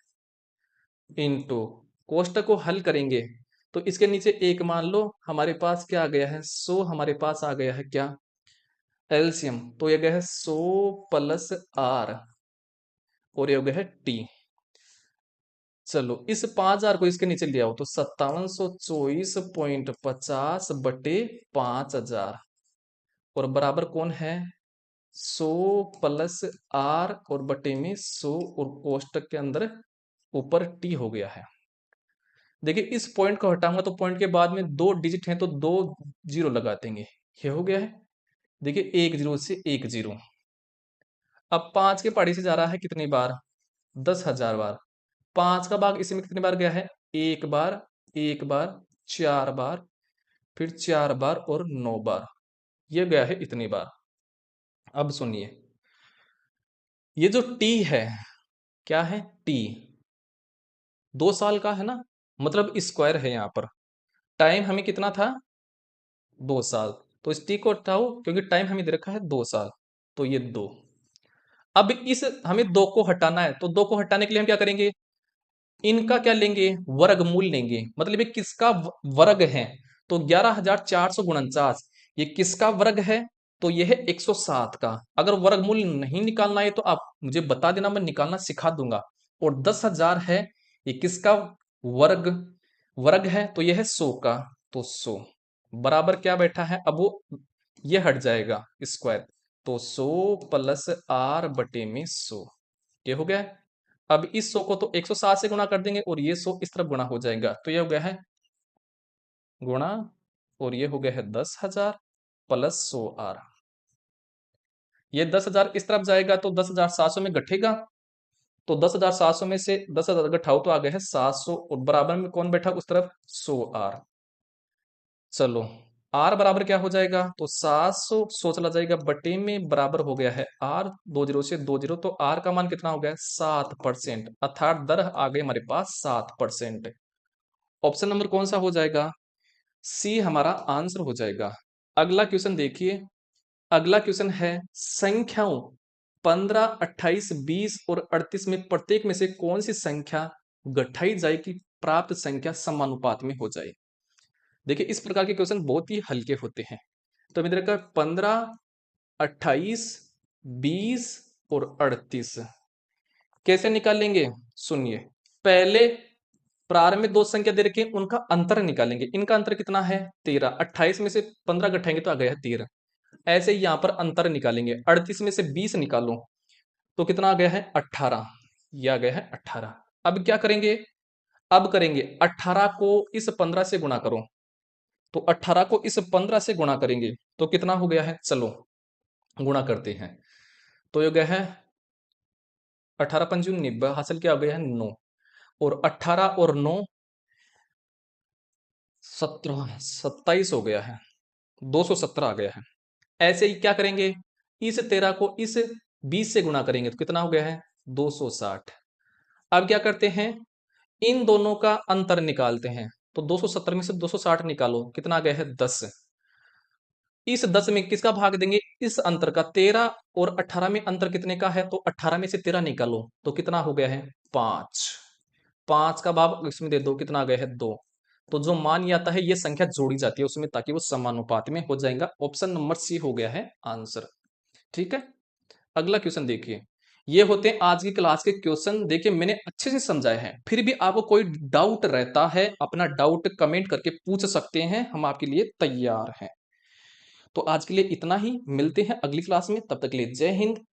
इंटू कोष्टक को हल करेंगे तो इसके नीचे एक मान लो, हमारे पास क्या आ गया है? 100 हमारे पास आ गया है क्या? एलसीएम। तो ये गया है 100+r, और ये हो गया है टी। चलो, इस 5,000 को इसके नीचे ले आओ तो 5724.50/5,000, और बराबर कौन है? 100+r और बटे में 100, और कोष्टक के अंदर ऊपर टी हो गया है। देखिए इस पॉइंट को हटाऊंगा तो पॉइंट के बाद में 2 डिजिट हैं तो 2 जीरो लगा देंगे, ये हो गया है। देखिए 1 जीरो से 1 जीरो। अब 5 के पहाड़ी से जा रहा है कितनी बार? 10,000 बार। 5 का भाग इसी में कितनी बार गया है? 1 बार, 1 बार, 4 बार, फिर 4 बार और 9 बार, ये गया है इतनी बार। अब सुनिए, ये जो टी है, क्या है? टी 2 साल का है ना, मतलब स्क्वायर है यहाँ पर। टाइम हमें कितना था? 2 साल। तो इस टी को हटाओ क्योंकि टाइम हमें दे रखा है 2 साल, तो ये 2। अब इस हमें 2 को हटाना है, तो 2 को हटाने के लिए हम क्या करेंगे? इनका क्या लेंगे? वर्गमूल लेंगे। मतलब ये किसका वर्ग है? तो 11,449 ये किसका वर्ग है? तो ये है 107 का। अगर वर्गमूल नहीं निकालना है तो आप मुझे बता देना, मैं निकालना सिखा दूंगा। और 10,000 है, ये किसका वर्ग वर्ग है? तो ये है 100 का। तो 100 बराबर क्या बैठा है? अब वो ये हट जाएगा स्क्वायर, तो 100+r/100, ये हो गया है। अब इस 100 को तो 107 से गुणा कर देंगे, और ये 100 इस तरफ गुणा हो जाएगा, तो ये हो गया है गुणा, और ये हो गया है 10,000 प्लस 100r। ये 10,000 इस तरफ जाएगा तो 10,700 में घटेगा, तो 10,700 में से 10,000 घटाओ तो आ गया है 700, और बराबर में कौन बैठा उस तरफ? 100r। चलो, r बराबर क्या हो जाएगा? तो 700 100 चला जाएगा बटे में, बराबर हो गया है r, 2 जीरो से 2 जीरो, तो r का मान कितना हो गया? 7%, अर्थात दर आ गई हमारे पास 7%। ऑप्शन नंबर कौन सा हो जाएगा? सी हमारा आंसर हो जाएगा। अगला क्वेश्चन देखिए। अगला क्वेश्चन है, संख्याओं 15, 28, 20 और 38 में प्रत्येक में से कौन सी संख्या घटाई जाए कि प्राप्त संख्या समानुपात में हो जाए? देखिए इस प्रकार के क्वेश्चन बहुत ही हल्के होते हैं। तो मित्र का 15, 28, 20 और 38 कैसे निकालेंगे? सुनिए, पहले प्रारंभ में दो संख्या दे रखी है, उनका अंतर निकालेंगे। इनका अंतर कितना है? 13। 28 में से 15 घटाएंगे तो आ गया है 13। ऐसे ही यहां पर अंतर निकालेंगे। 38 में से 20 निकालो तो कितना आ गया है? 18। यह आ गया है 18। अब क्या करेंगे? अब करेंगे 18 को इस 15 से गुणा करो। तो 18 को इस 15 से गुणा करेंगे तो कितना हो गया है? चलो गुणा करते हैं। तो ये गया है 18 पंजी 90, हासिल क्या हो गया है? 9। और 18 और 9 17, 27 हो गया है। 217 आ गया है। ऐसे ही क्या करेंगे? इस 13 को इस 20 से गुणा करेंगे तो कितना हो गया है? 260। अब क्या करते हैं? इन दोनों का अंतर निकालते हैं। तो 270 में से 260 निकालो, कितना आ गया है? 10। इस 10 में किसका भाग देंगे? इस अंतर का। 13 और 18 में अंतर कितने का है? तो 18 में से 13 निकालो तो कितना हो गया है? 5। 5 का भाग इसमें दे दो, कितना आ गया है? 2। तो जो मान ये आता है ये संख्या जोड़ी जाती है उसमें ताकि वो समानुपात में हो जाएगा। ऑप्शन नंबर सी हो गया है आंसर। ठीक है, अगला क्वेश्चन देखिए। ये होते हैं आज की क्लास के क्वेश्चन। देखिए मैंने अच्छे से समझाया है, फिर भी आपको कोई डाउट रहता है अपना डाउट कमेंट करके पूछ सकते हैं, हम आपके लिए तैयार हैं। तो आज के लिए इतना ही, मिलते हैं अगली क्लास में, तब तक के लिए जय हिंद।